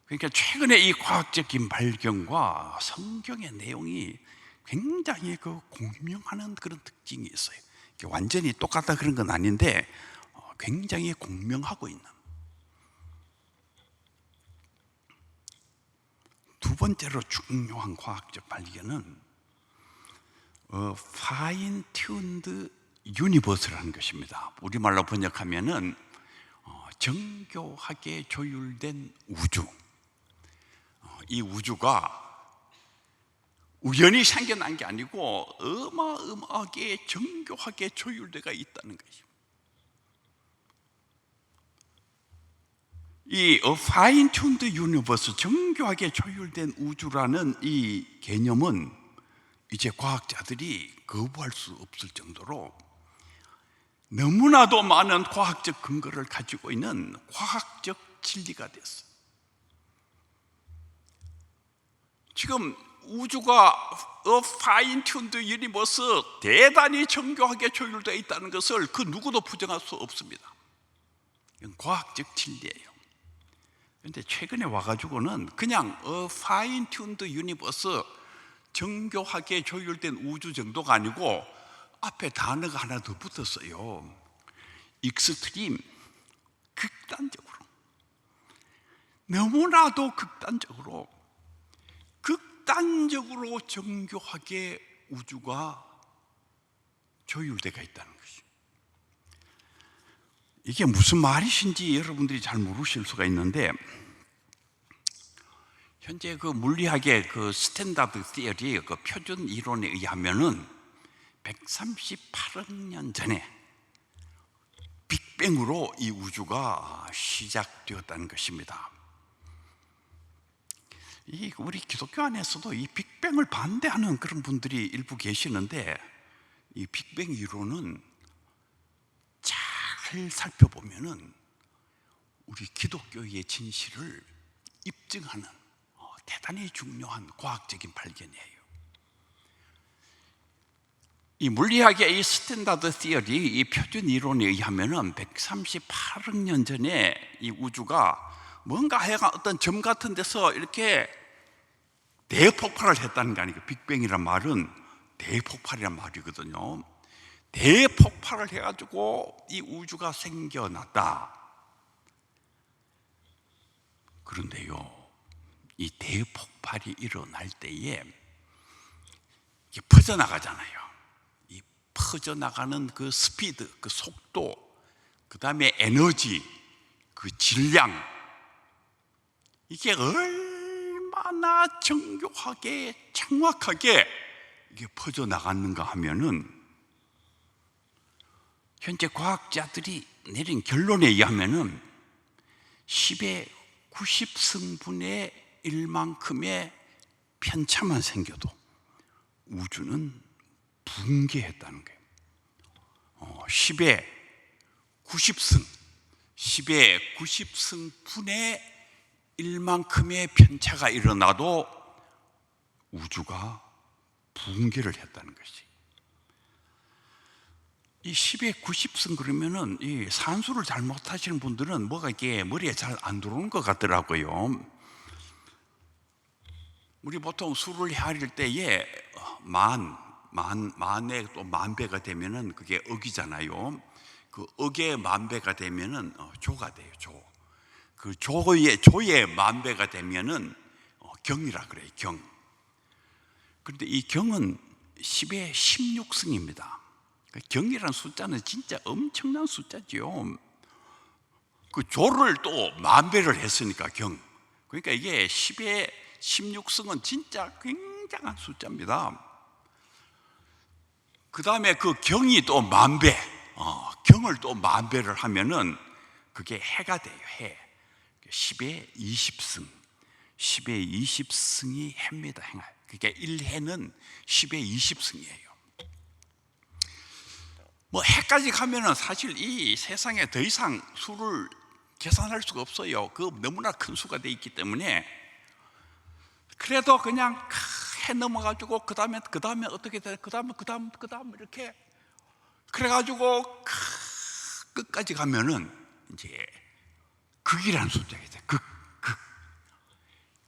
그러니까 최근에 이 과학적인 발견과 성경의 내용이 굉장히 그 공명하는 그런 특징이 있어요. 완전히 똑같다 그런 건 아닌데 굉장히 공명하고 있는. 두 번째로 중요한 과학적 발견은 파인 튠드 유니버스라는 것입니다. 우리말로 번역하면은 정교하게 조율된 우주. 이 우주가 우연히 생겨난 게 아니고 어마어마하게 정교하게 조율되어 있다는 것이죠. 이 파인 튠드 유니버스, 정교하게 조율된 우주라는 이 개념은 이제 과학자들이 거부할 수 없을 정도로 너무나도 많은 과학적 근거를 가지고 있는 과학적 진리가 됐어요. 지금 우주가 파인 튠드 유니버스, 대단히 정교하게 조율되어 있다는 것을 그 누구도 부정할 수 없습니다. 이건 과학적 진리예요. 그런데 최근에 와가지고는 그냥 파인 튠드 유니버스, 정교하게 조율된 우주 정도가 아니고 앞에 단어가 하나 더 붙었어요. 익스트림, 극단적으로, 너무나도 극단적으로 정교하게 우주가 조율되어 있다는 것이죠. 이게 무슨 말이신지 여러분들이 잘 모르실 수가 있는데, 현재 그 물리학의 그 스탠다드 시어리, 그 표준 이론에 의하면은 138억 년 전에 빅뱅으로 이 우주가 시작되었다는 것입니다. 우리 기독교 안에서도 이 빅뱅을 반대하는 그런 분들이 일부 계시는데, 이 빅뱅 이론은 잘 살펴보면은 우리 기독교의 진실을 입증하는 대단히 중요한 과학적인 발견이에요. 이 물리학의 이 스탠다드 시어리, 이 표준 이론에 의하면은 138억 년 전에 이 우주가 뭔가 하여간 어떤 점 같은 데서 이렇게 대폭발을 했다는 게 아니고, 빅뱅이란 말은 대폭발이란 말이거든요. 대폭발을 해가지고 이 우주가 생겨났다. 그런데요, 이 대폭발이 일어날 때에 이게 퍼져나가잖아요. 이 퍼져나가는 그 스피드, 그 속도, 그 다음에 에너지, 그 질량, 이게 얼마나 정교하게 정확하게 이게 퍼져나갔는가 하면은, 현재 과학자들이 내린 결론에 의하면은 10의 90승분의 1만큼의 편차만 생겨도 우주는 붕괴했다는 거예요. 10의 90승, 10의 90승분의 1만큼의 편차가 일어나도 우주가 붕괴를 했다는 것이. 이 10의 90승 그러면은 이 산수를 잘 못하시는 분들은 뭐가 이게 머리에 잘 안 들어오는 것 같더라고요. 우리 보통 수를 헤아릴 때에 만에 또 만배가 되면은 그게 억이잖아요. 그 억의 만배가 되면은 조가 돼요. 조. 그 조의 만배가 되면은 경이라 그래요. 경. 그런데 이 경은 10의 16승입니다. 경이라는 숫자는 진짜 엄청난 숫자죠. 그 조를 또 만배를 했으니까 경. 그러니까 이게 10의 16승은 진짜 굉장한 숫자입니다. 그 다음에 그 경이 또 만배, 경을 또 만배를 하면은 그게 해가 돼요. 해. 10의 20승. 10의 20승이 해입니다. 그러니까 1해는 10의 20승이에요. 뭐 해까지 가면은 사실 이 세상에 더 이상 수를 계산할 수가 없어요. 그 너무나 큰 수가 돼 있기 때문에. 그래도 그냥 해 넘어가지고 그 다음에 어떻게 돼? 그 다음 이렇게 그래가지고 끝까지 가면은 이제 극이라는 숫자겠죠.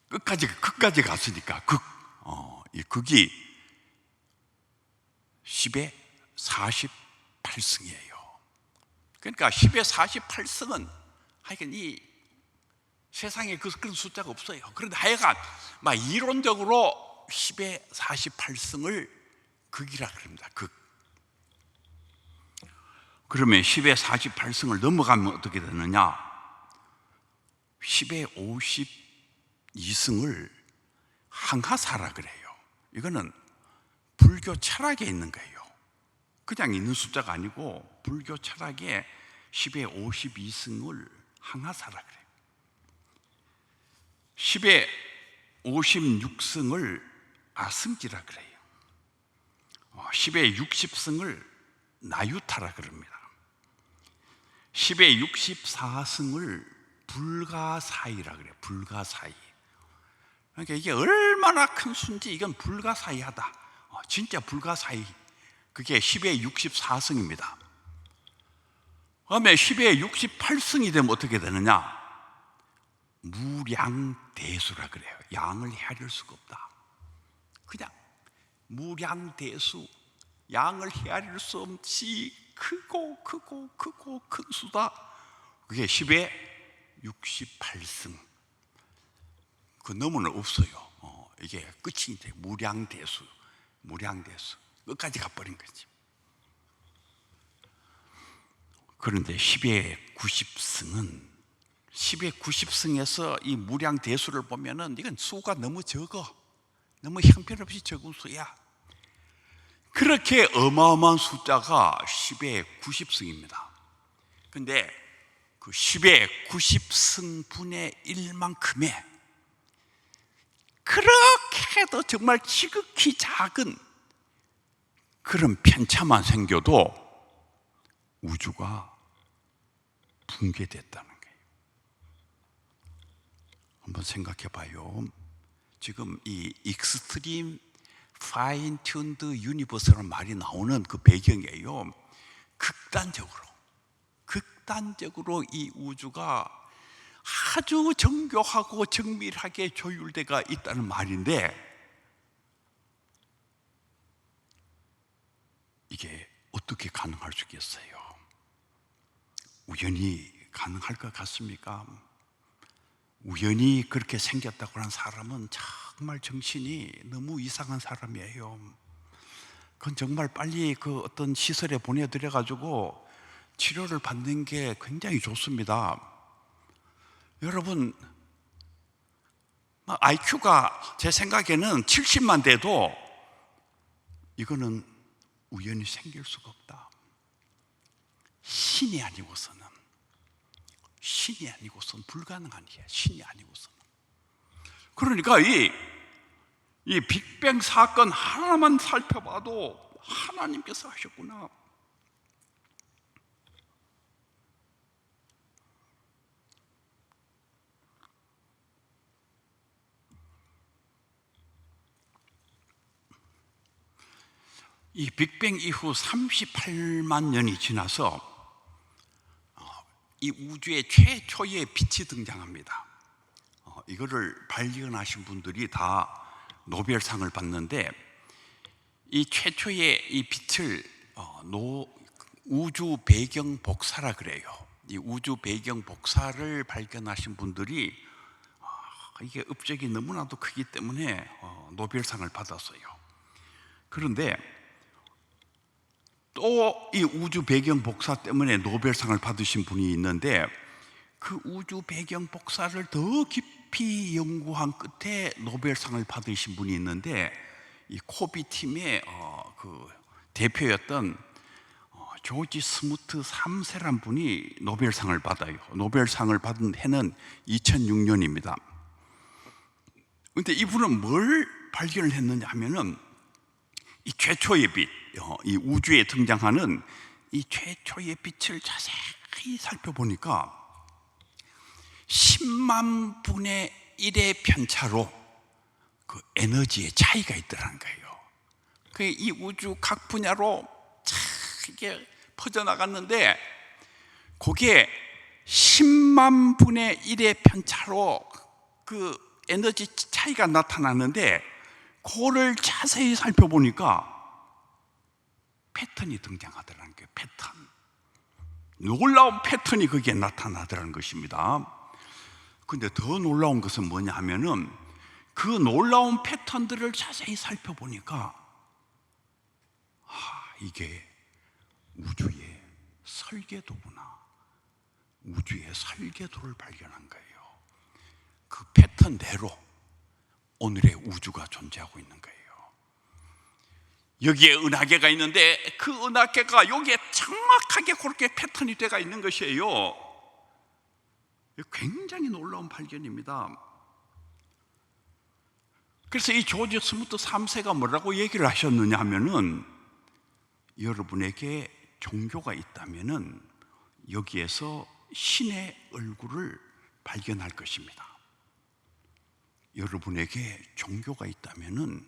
극까지 갔으니까 이 극이 10의 48승이에요. 그러니까 10의 48승은 하여간 이 세상에 그런 숫자가 없어요. 그런데 하여간 막 이론적으로 10의 48승을 극이라 그럽니다. 극. 그러면 10의 48승을 넘어가면 어떻게 되느냐? 10의 52승을 항하사라 그래요. 이거는 불교 철학에 있는 거예요. 그냥 있는 숫자가 아니고 불교 철학에 10의 52승을 항하사라 그래요. 10의 56승을 아승지라 그래요. 10의 60승을 나유타라 그럽니다. 10의 64승을 불가사의라 그래요. 불가사의. 그러니까 이게 얼마나 큰 수인지 이건 불가사의하다. 진짜 불가사의. 그게 10의 64승입니다. 그러면 10의 68승이 되면 어떻게 되느냐? 무량대수라 그래요. 양을 헤아릴 수가 없다. 그냥 무량대수, 양을 헤아릴 수 없이 크고 큰 수다. 그게 10의 68승. 그 너머는 없어요. 이게 끝이 이제 무량대수. 끝까지 가버린 거지. 그런데 10의 90승은 10의 90승에서 이 무량대수를 보면은 이건 수가 너무 적어. 너무 형편없이 적은 수야. 그렇게 어마어마한 숫자가 10의 90승입니다. 근데 그 10의 90승분의 1만큼의 그렇게 해도 정말 지극히 작은 그런 편차만 생겨도 우주가 붕괴됐다는 거예요. 한번 생각해 봐요. 지금 이 익스트림 파인 튠드 유니버스라는 말이 나오는 그 배경이에요. 극단적으로 이 우주가 아주 정교하고 정밀하게 조율되어 있다는 말인데, 이게 어떻게 가능할 수 있겠어요? 우연히 가능할 것 같습니까? 우연히 그렇게 생겼다고 하는 사람은 정말 정신이 너무 이상한 사람이에요. 그건 정말 빨리 그 어떤 시설에 보내드려 가지고 치료를 받는 게 굉장히 좋습니다. 여러분, IQ가 제 생각에는 70만 돼도 이거는 우연히 생길 수가 없다. 신이 아니고서는 불가능한 일이야. 신이 아니고서는. 그러니까 이 빅뱅 사건 하나만 살펴봐도 하나님께서 하셨구나. 이 빅뱅 이후 38만 년이 지나서 이 우주의 최초의 빛이 등장합니다. 이거를 발견하신 분들이 다 노벨상을 받는데, 이 최초의 이 빛을 우주 배경 복사라 그래요. 이 우주 배경 복사를 발견하신 분들이 이게 업적이 너무나도 크기 때문에 노벨상을 받았어요. 그런데 또 이 우주 배경 복사 때문에 노벨상을 받으신 분이 있는데, 그 우주 배경 복사를 더 깊이 연구한 끝에 노벨상을 받으신 분이 있는데, 이 코비 팀의 그 대표였던 조지 스무트 3세란 분이 노벨상을 받아요. 노벨상을 받은 해는 2006년입니다. 그런데 이분은 뭘 발견을 했느냐 하면은, 이 최초의 빛, 이 우주에 등장하는 이 최초의 빛을 자세히 살펴보니까 10만 분의 1의 편차로 그 에너지의 차이가 있더라는 거예요. 이 우주 각 분야로 이게 퍼져나갔는데, 그게 10만 분의 1의 편차로 그 에너지 차이가 나타났는데, 그거를 자세히 살펴보니까 패턴이 등장하더라는 거예요. 패턴. 놀라운 패턴이 거기에 나타나더라는 것입니다. 근데 더 놀라운 것은 뭐냐 하면은, 그 놀라운 패턴들을 자세히 살펴보니까 이게 우주의 설계도구나. 우주의 설계도를 발견한 거예요. 그 패턴대로 오늘의 우주가 존재하고 있는 거예요. 여기에 은하계가 있는데, 그 은하계가 여기에 정확하게 그렇게 패턴이 되어 있는 것이에요. 굉장히 놀라운 발견입니다. 그래서 이 조지 스무트 3세가 뭐라고 얘기를 하셨느냐 하면은, 여러분에게 종교가 있다면은 여기에서 신의 얼굴을 발견할 것입니다. 여러분에게 종교가 있다면은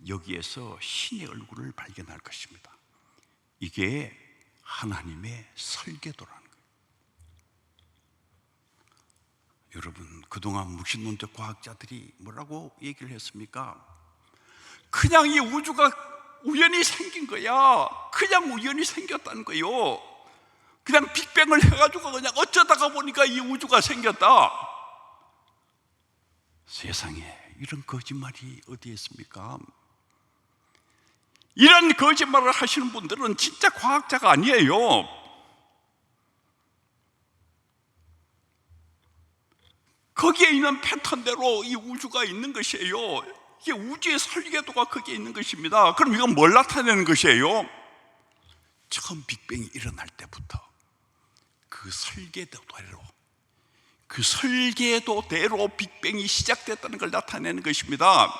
여기에서 신의 얼굴을 발견할 것입니다. 이게 하나님의 설계도라는 거예요. 여러분, 그동안 무신론적 과학자들이 뭐라고 얘기를 했습니까? 그냥 이 우주가 우연히 생긴 거야. 그냥 우연히 생겼다는 거예요. 그냥 빅뱅을 해가지고 그냥 어쩌다가 보니까 이 우주가 생겼다. 세상에 이런 거짓말이 어디에 있습니까? 이런 거짓말을 하시는 분들은 진짜 과학자가 아니에요. 거기에 있는 패턴대로 이 우주가 있는 것이에요. 이게 우주의 설계도가 거기에 있는 것입니다. 그럼 이건 뭘 나타내는 것이에요? 처음 빅뱅이 일어날 때부터 그 설계도대로 빅뱅이 시작됐다는 걸 나타내는 것입니다.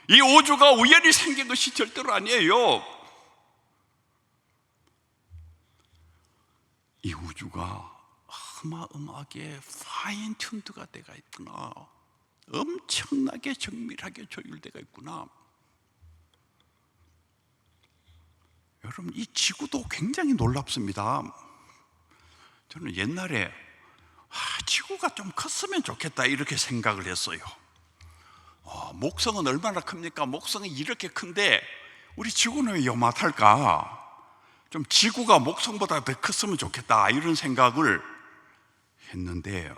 이 우주가 우연히 생긴 것이 절대로 아니에요. 이 우주가 어마어마하게 파인 튠드가 되어 있구나. 엄청나게 정밀하게 조율되어 있구나. 여러분, 이 지구도 굉장히 놀랍습니다. 저는 옛날에 지구가 좀 컸으면 좋겠다 이렇게 생각을 했어요. 목성은 얼마나 큽니까? 목성이 이렇게 큰데 우리 지구는 왜 요만할까? 좀 지구가 목성보다 더 컸으면 좋겠다 이런 생각을 했는데,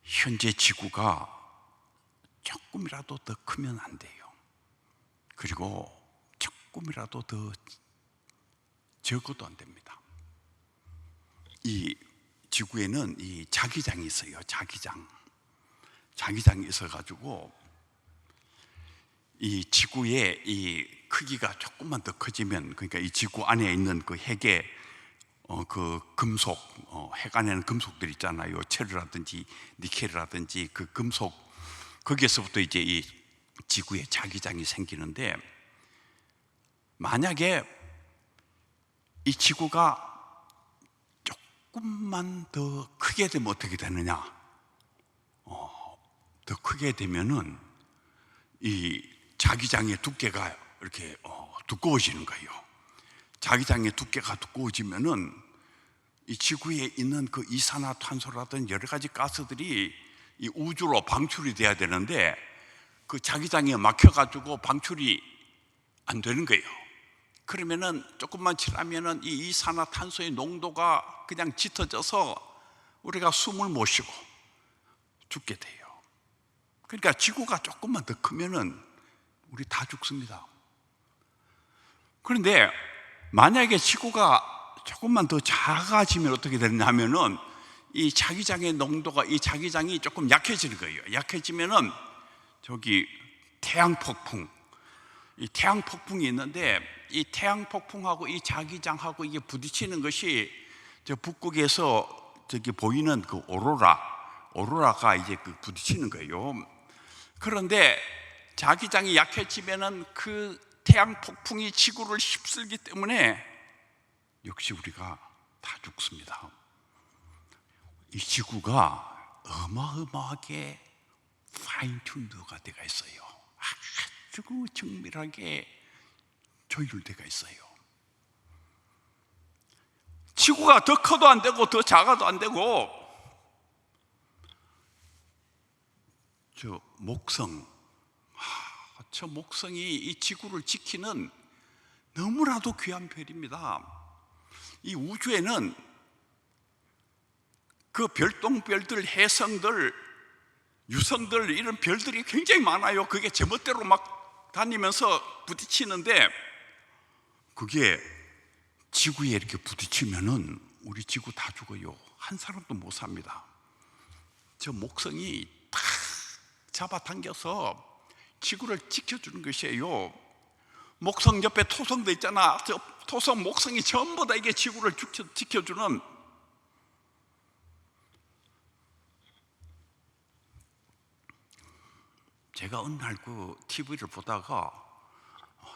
현재 지구가 조금이라도 더 크면 안 돼요. 그리고 조금이라도 더 적어도 안 됩니다. 이 지구에는 이 자기장이 있어요. 자기장이 있어가지고 이 지구의 이 크기가 조금만 더 커지면, 그러니까 이 지구 안에 있는 그 핵의 그 금속, 핵 안에는 금속들 있잖아요. 철이라든지 니켈이라든지 그 금속, 거기에서부터 이제 이 지구의 자기장이 생기는데, 만약에 이 지구가 조금만 더 크게 되면 어떻게 되느냐? 더 크게 되면은 이 자기장의 두께가 이렇게 두꺼워지는 거예요. 자기장의 두께가 두꺼워지면은 이 지구에 있는 그 이산화탄소라든 여러 가지 가스들이 이 우주로 방출이 돼야 되는데, 그 자기장에 막혀가지고 방출이 안 되는 거예요. 그러면은 조금만 지나면은 이 이산화탄소의 농도가 그냥 짙어져서 우리가 숨을 못 쉬고 죽게 돼요. 그러니까 지구가 조금만 더 크면은 우리 다 죽습니다. 그런데 만약에 지구가 조금만 더 작아지면 어떻게 되느냐 하면은 이 자기장의 농도가, 이 자기장이 조금 약해지는 거예요. 약해지면은 저기 태양폭풍, 이 태양폭풍이 있는데, 이 태양폭풍하고 이 자기장하고 이게 부딪히는 것이 저 북극에서 저기 보이는 그 오로라가 이제 그 부딪히는 거예요. 그런데 자기장이 약해지면은 그 태양폭풍이 지구를 휩쓸기 때문에 역시 우리가 다 죽습니다. 이 지구가 어마어마하게 파인튠드가 되어 있어요. 아주 정밀하게 조율되어 있어요. 지구가 더 커도 안 되고 더 작아도 안 되고, 저 목성이 이 지구를 지키는 너무나도 귀한 별입니다. 이 우주에는 그 별똥별들, 혜성들, 유성들, 이런 별들이 굉장히 많아요. 그게 제멋대로 막 다니면서 부딪히는데, 그게 지구에 이렇게 부딪히면은 우리 지구 다 죽어요. 한 사람도 못 삽니다. 저 목성이 탁 잡아당겨서 지구를 지켜주는 것이에요. 목성 옆에 토성도 있잖아. 저 토성, 목성이 전부 다 이게 지구를 지켜주는. 제가 어느 날 그 TV를 보다가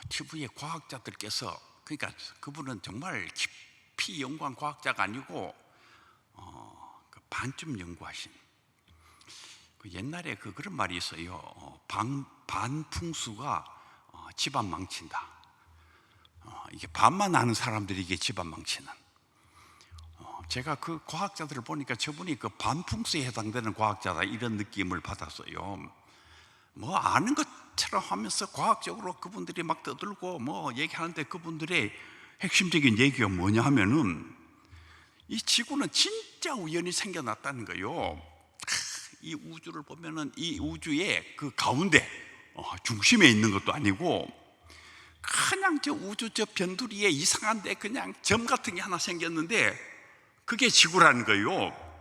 TV에 과학자들께서, 그러니까 그분은 정말 깊이 연구한 과학자가 아니고 그 반쯤 연구하신, 그 옛날에 그런 말이 있어요. 반풍수가 집안 망친다. 이게 반만 아는 사람들이 이게 집안 망치는. 제가 그 과학자들을 보니까 저분이 그 반풍수에 해당되는 과학자다 이런 느낌을 받았어요. 뭐 아는 것처럼 하면서 과학적으로 그분들이 막 떠들고 뭐 얘기하는데, 그분들의 핵심적인 얘기가 뭐냐 하면은 이 지구는 진짜 우연히 생겨났다는 거예요. 이 우주를 보면은 이 우주의 그 가운데 중심에 있는 것도 아니고, 그냥 저 우주 저 변두리에 이상한데 그냥 점 같은 게 하나 생겼는데 그게 지구라는 거예요.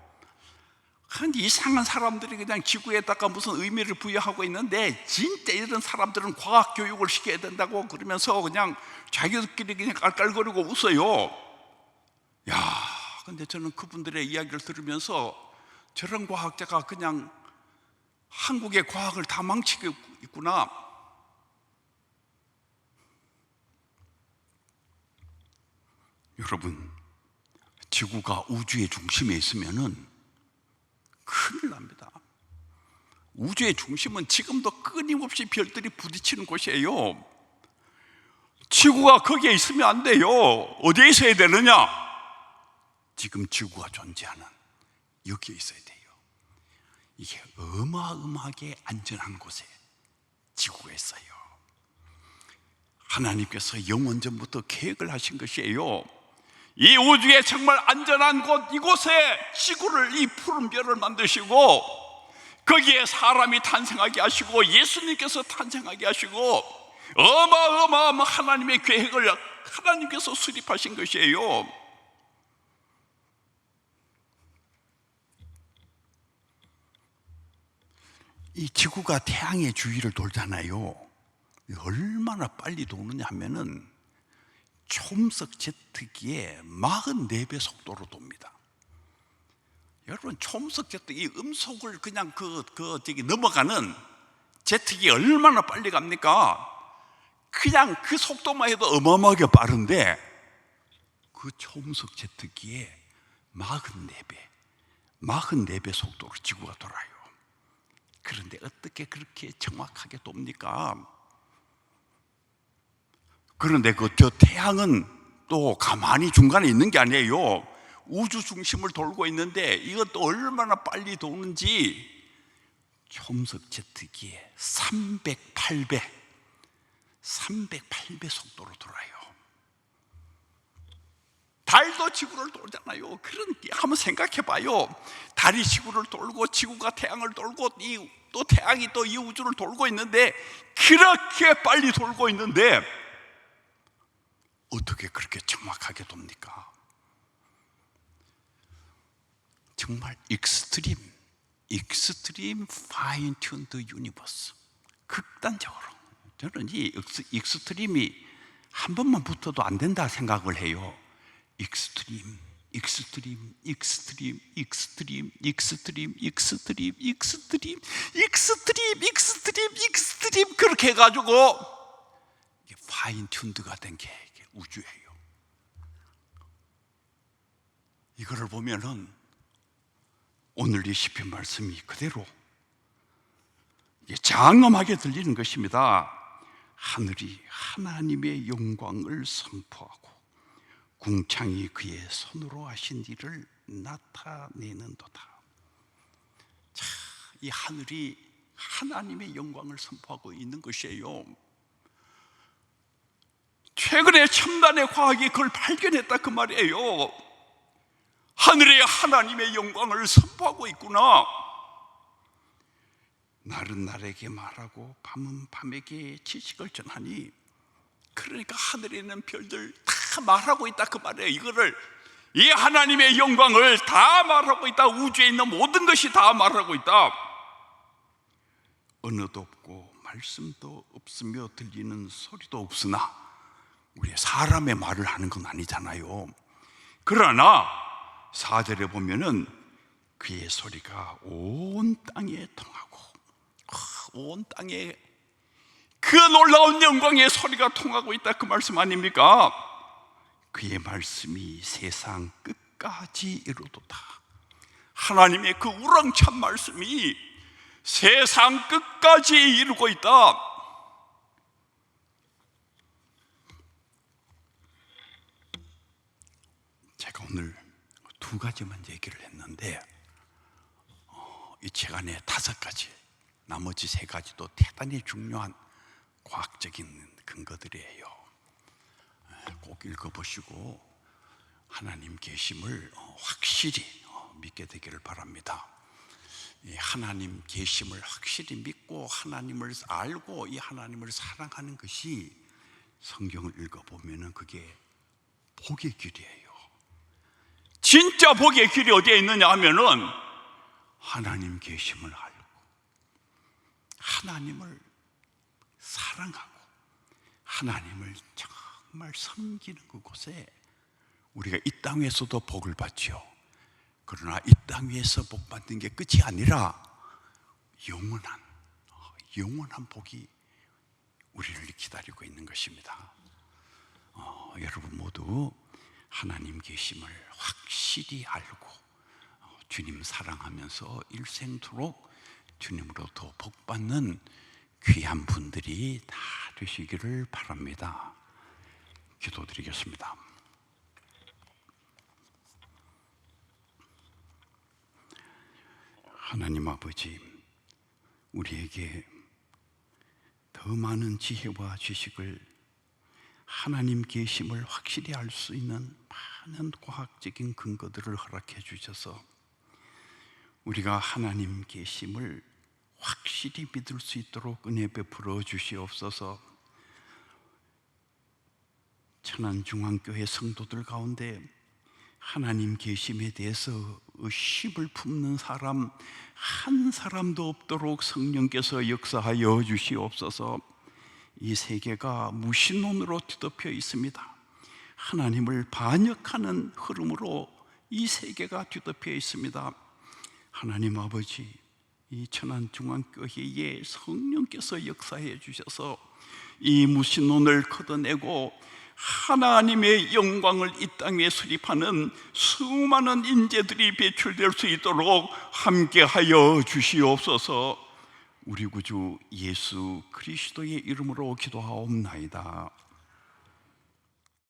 그런데 이상한 사람들이 그냥 지구에다가 무슨 의미를 부여하고 있는데, 진짜 이런 사람들은 과학 교육을 시켜야 된다고 그러면서 그냥 자기들끼리 그냥 깔깔거리고 웃어요. 근데 저는 그분들의 이야기를 들으면서 저런 과학자가 그냥 한국의 과학을 다 망치고 있구나. 여러분, 지구가 우주의 중심에 있으면은 큰일 납니다. 우주의 중심은 지금도 끊임없이 별들이 부딪히는 곳이에요. 지구가 거기에 있으면 안 돼요. 어디에 있어야 되느냐? 지금 지구가 존재하는 여기에 있어야 돼요. 이게 어마어마하게 안전한 곳에 지구가 있어요. 하나님께서 영원전부터 계획을 하신 것이에요. 이 우주에 정말 안전한 곳, 이곳에 지구를, 이 푸른 별을 만드시고 거기에 사람이 탄생하게 하시고 예수님께서 탄생하게 하시고 어마어마한 하나님의 계획을 하나님께서 수립하신 것이에요. 이 지구가 태양의 주위를 돌잖아요. 얼마나 빨리 도느냐 하면은 초음속 제트기의 44배 속도로 돕니다. 여러분, 초음속 제트기, 음속을 그냥 넘어가는 제트기 얼마나 빨리 갑니까? 그냥 그 속도만 해도 어마어마하게 빠른데 그 초음속 제트기의 44배 속도로 지구가 돌아요. 그런데 어떻게 그렇게 정확하게 돕니까? 그런데 저 태양은 또 가만히 중간에 있는 게 아니에요. 우주 중심을 돌고 있는데 이것도 얼마나 빨리 도는지 초음속 제트기의 308배 속도로 돌아요. 달도 지구를 돌잖아요. 그러니까 한번 생각해 봐요. 달이 지구를 돌고 지구가 태양을 돌고 또 태양이 또 이 우주를 돌고 있는데 그렇게 빨리 돌고 있는데 어떻게 그렇게 정확하게 돕니까? 정말 익스트림 파인 튠드 유니버스, 극단적으로 저는 이 익스트림이 한 번만 붙어도 안 된다 생각을 해요. 익스트림 그렇게 해가지고 파인 튠드가 된 게 우주예요. 이거를 보면은 오늘 이 시편 말씀이 그대로 장엄하게 들리는 것입니다. 하늘이 하나님의 영광을 선포하고 궁창이 그의 손으로 하신 일을 나타내는도다. 자, 이 하늘이 하나님의 영광을 선포하고 있는 것이에요. 최근에 첨단의 과학이 그걸 발견했다 그 말이에요. 하늘에 하나님의 영광을 선포하고 있구나. 날은 날에게 말하고 밤은 밤에게 지식을 전하니, 그러니까 하늘에 있는 별들 다 말하고 있다 그 말이에요. 이거를, 이 하나님의 영광을 다 말하고 있다. 우주에 있는 모든 것이 다 말하고 있다. 언어도 없고 말씀도 없으며 들리는 소리도 없으나, 우리 사람의 말을 하는 건 아니잖아요. 그러나 4절에 보면은 그의 소리가 온 땅에 통하고, 온 땅에 그 놀라운 영광의 소리가 통하고 있다 그 말씀 아닙니까? 그의 말씀이 세상 끝까지 이루도다. 하나님의 그 우렁찬 말씀이 세상 끝까지 이루고 있다. 제가 오늘 두 가지만 얘기를 했는데 이 책 안에 5가지, 나머지 3가지도 대단히 중요한 과학적인 근거들이에요. 꼭 읽어보시고 하나님 계심을 확실히 믿게 되기를 바랍니다. 이 하나님 계심을 확실히 믿고 하나님을 알고 이 하나님을 사랑하는 것이, 성경을 읽어보면 그게 복의 길이에요. 진짜 복의 길이 어디에 있느냐 하면은 하나님 계심을 알고 하나님을 사랑하고 하나님을 정말 섬기는 그곳에 우리가 이 땅에서도 복을 받죠. 그러나 이 땅 위에서 복 받는 게 끝이 아니라 영원한 복이 우리를 기다리고 있는 것입니다. 여러분 모두 하나님 계심을 확실히 알고 주님 사랑하면서 일생토록 주님으로부터 복받는 귀한 분들이 다 되시기를 바랍니다. 기도드리겠습니다. 하나님 아버지, 우리에게 더 많은 지혜와 지식을 하나님 계심을 확실히 알 수 있는 많은 과학적인 근거들을 허락해 주셔서 우리가 하나님 계심을 확실히 믿을 수 있도록 은혜 베풀어 주시옵소서. 천안중앙교회 성도들 가운데 하나님 계심에 대해서 의심을 품는 사람 한 사람도 없도록 성령께서 역사하여 주시옵소서. 이 세계가 무신론으로 뒤덮여 있습니다. 하나님을 반역하는 흐름으로 이 세계가 뒤덮여 있습니다. 하나님 아버지, 이 천안중앙교회에 성령께서 역사해 주셔서 이 무신론을 걷어내고 하나님의 영광을 이 땅에 수립하는 수많은 인재들이 배출될 수 있도록 함께하여 주시옵소서. 우리 구주 예수 그리스도의 이름으로 기도하옵나이다.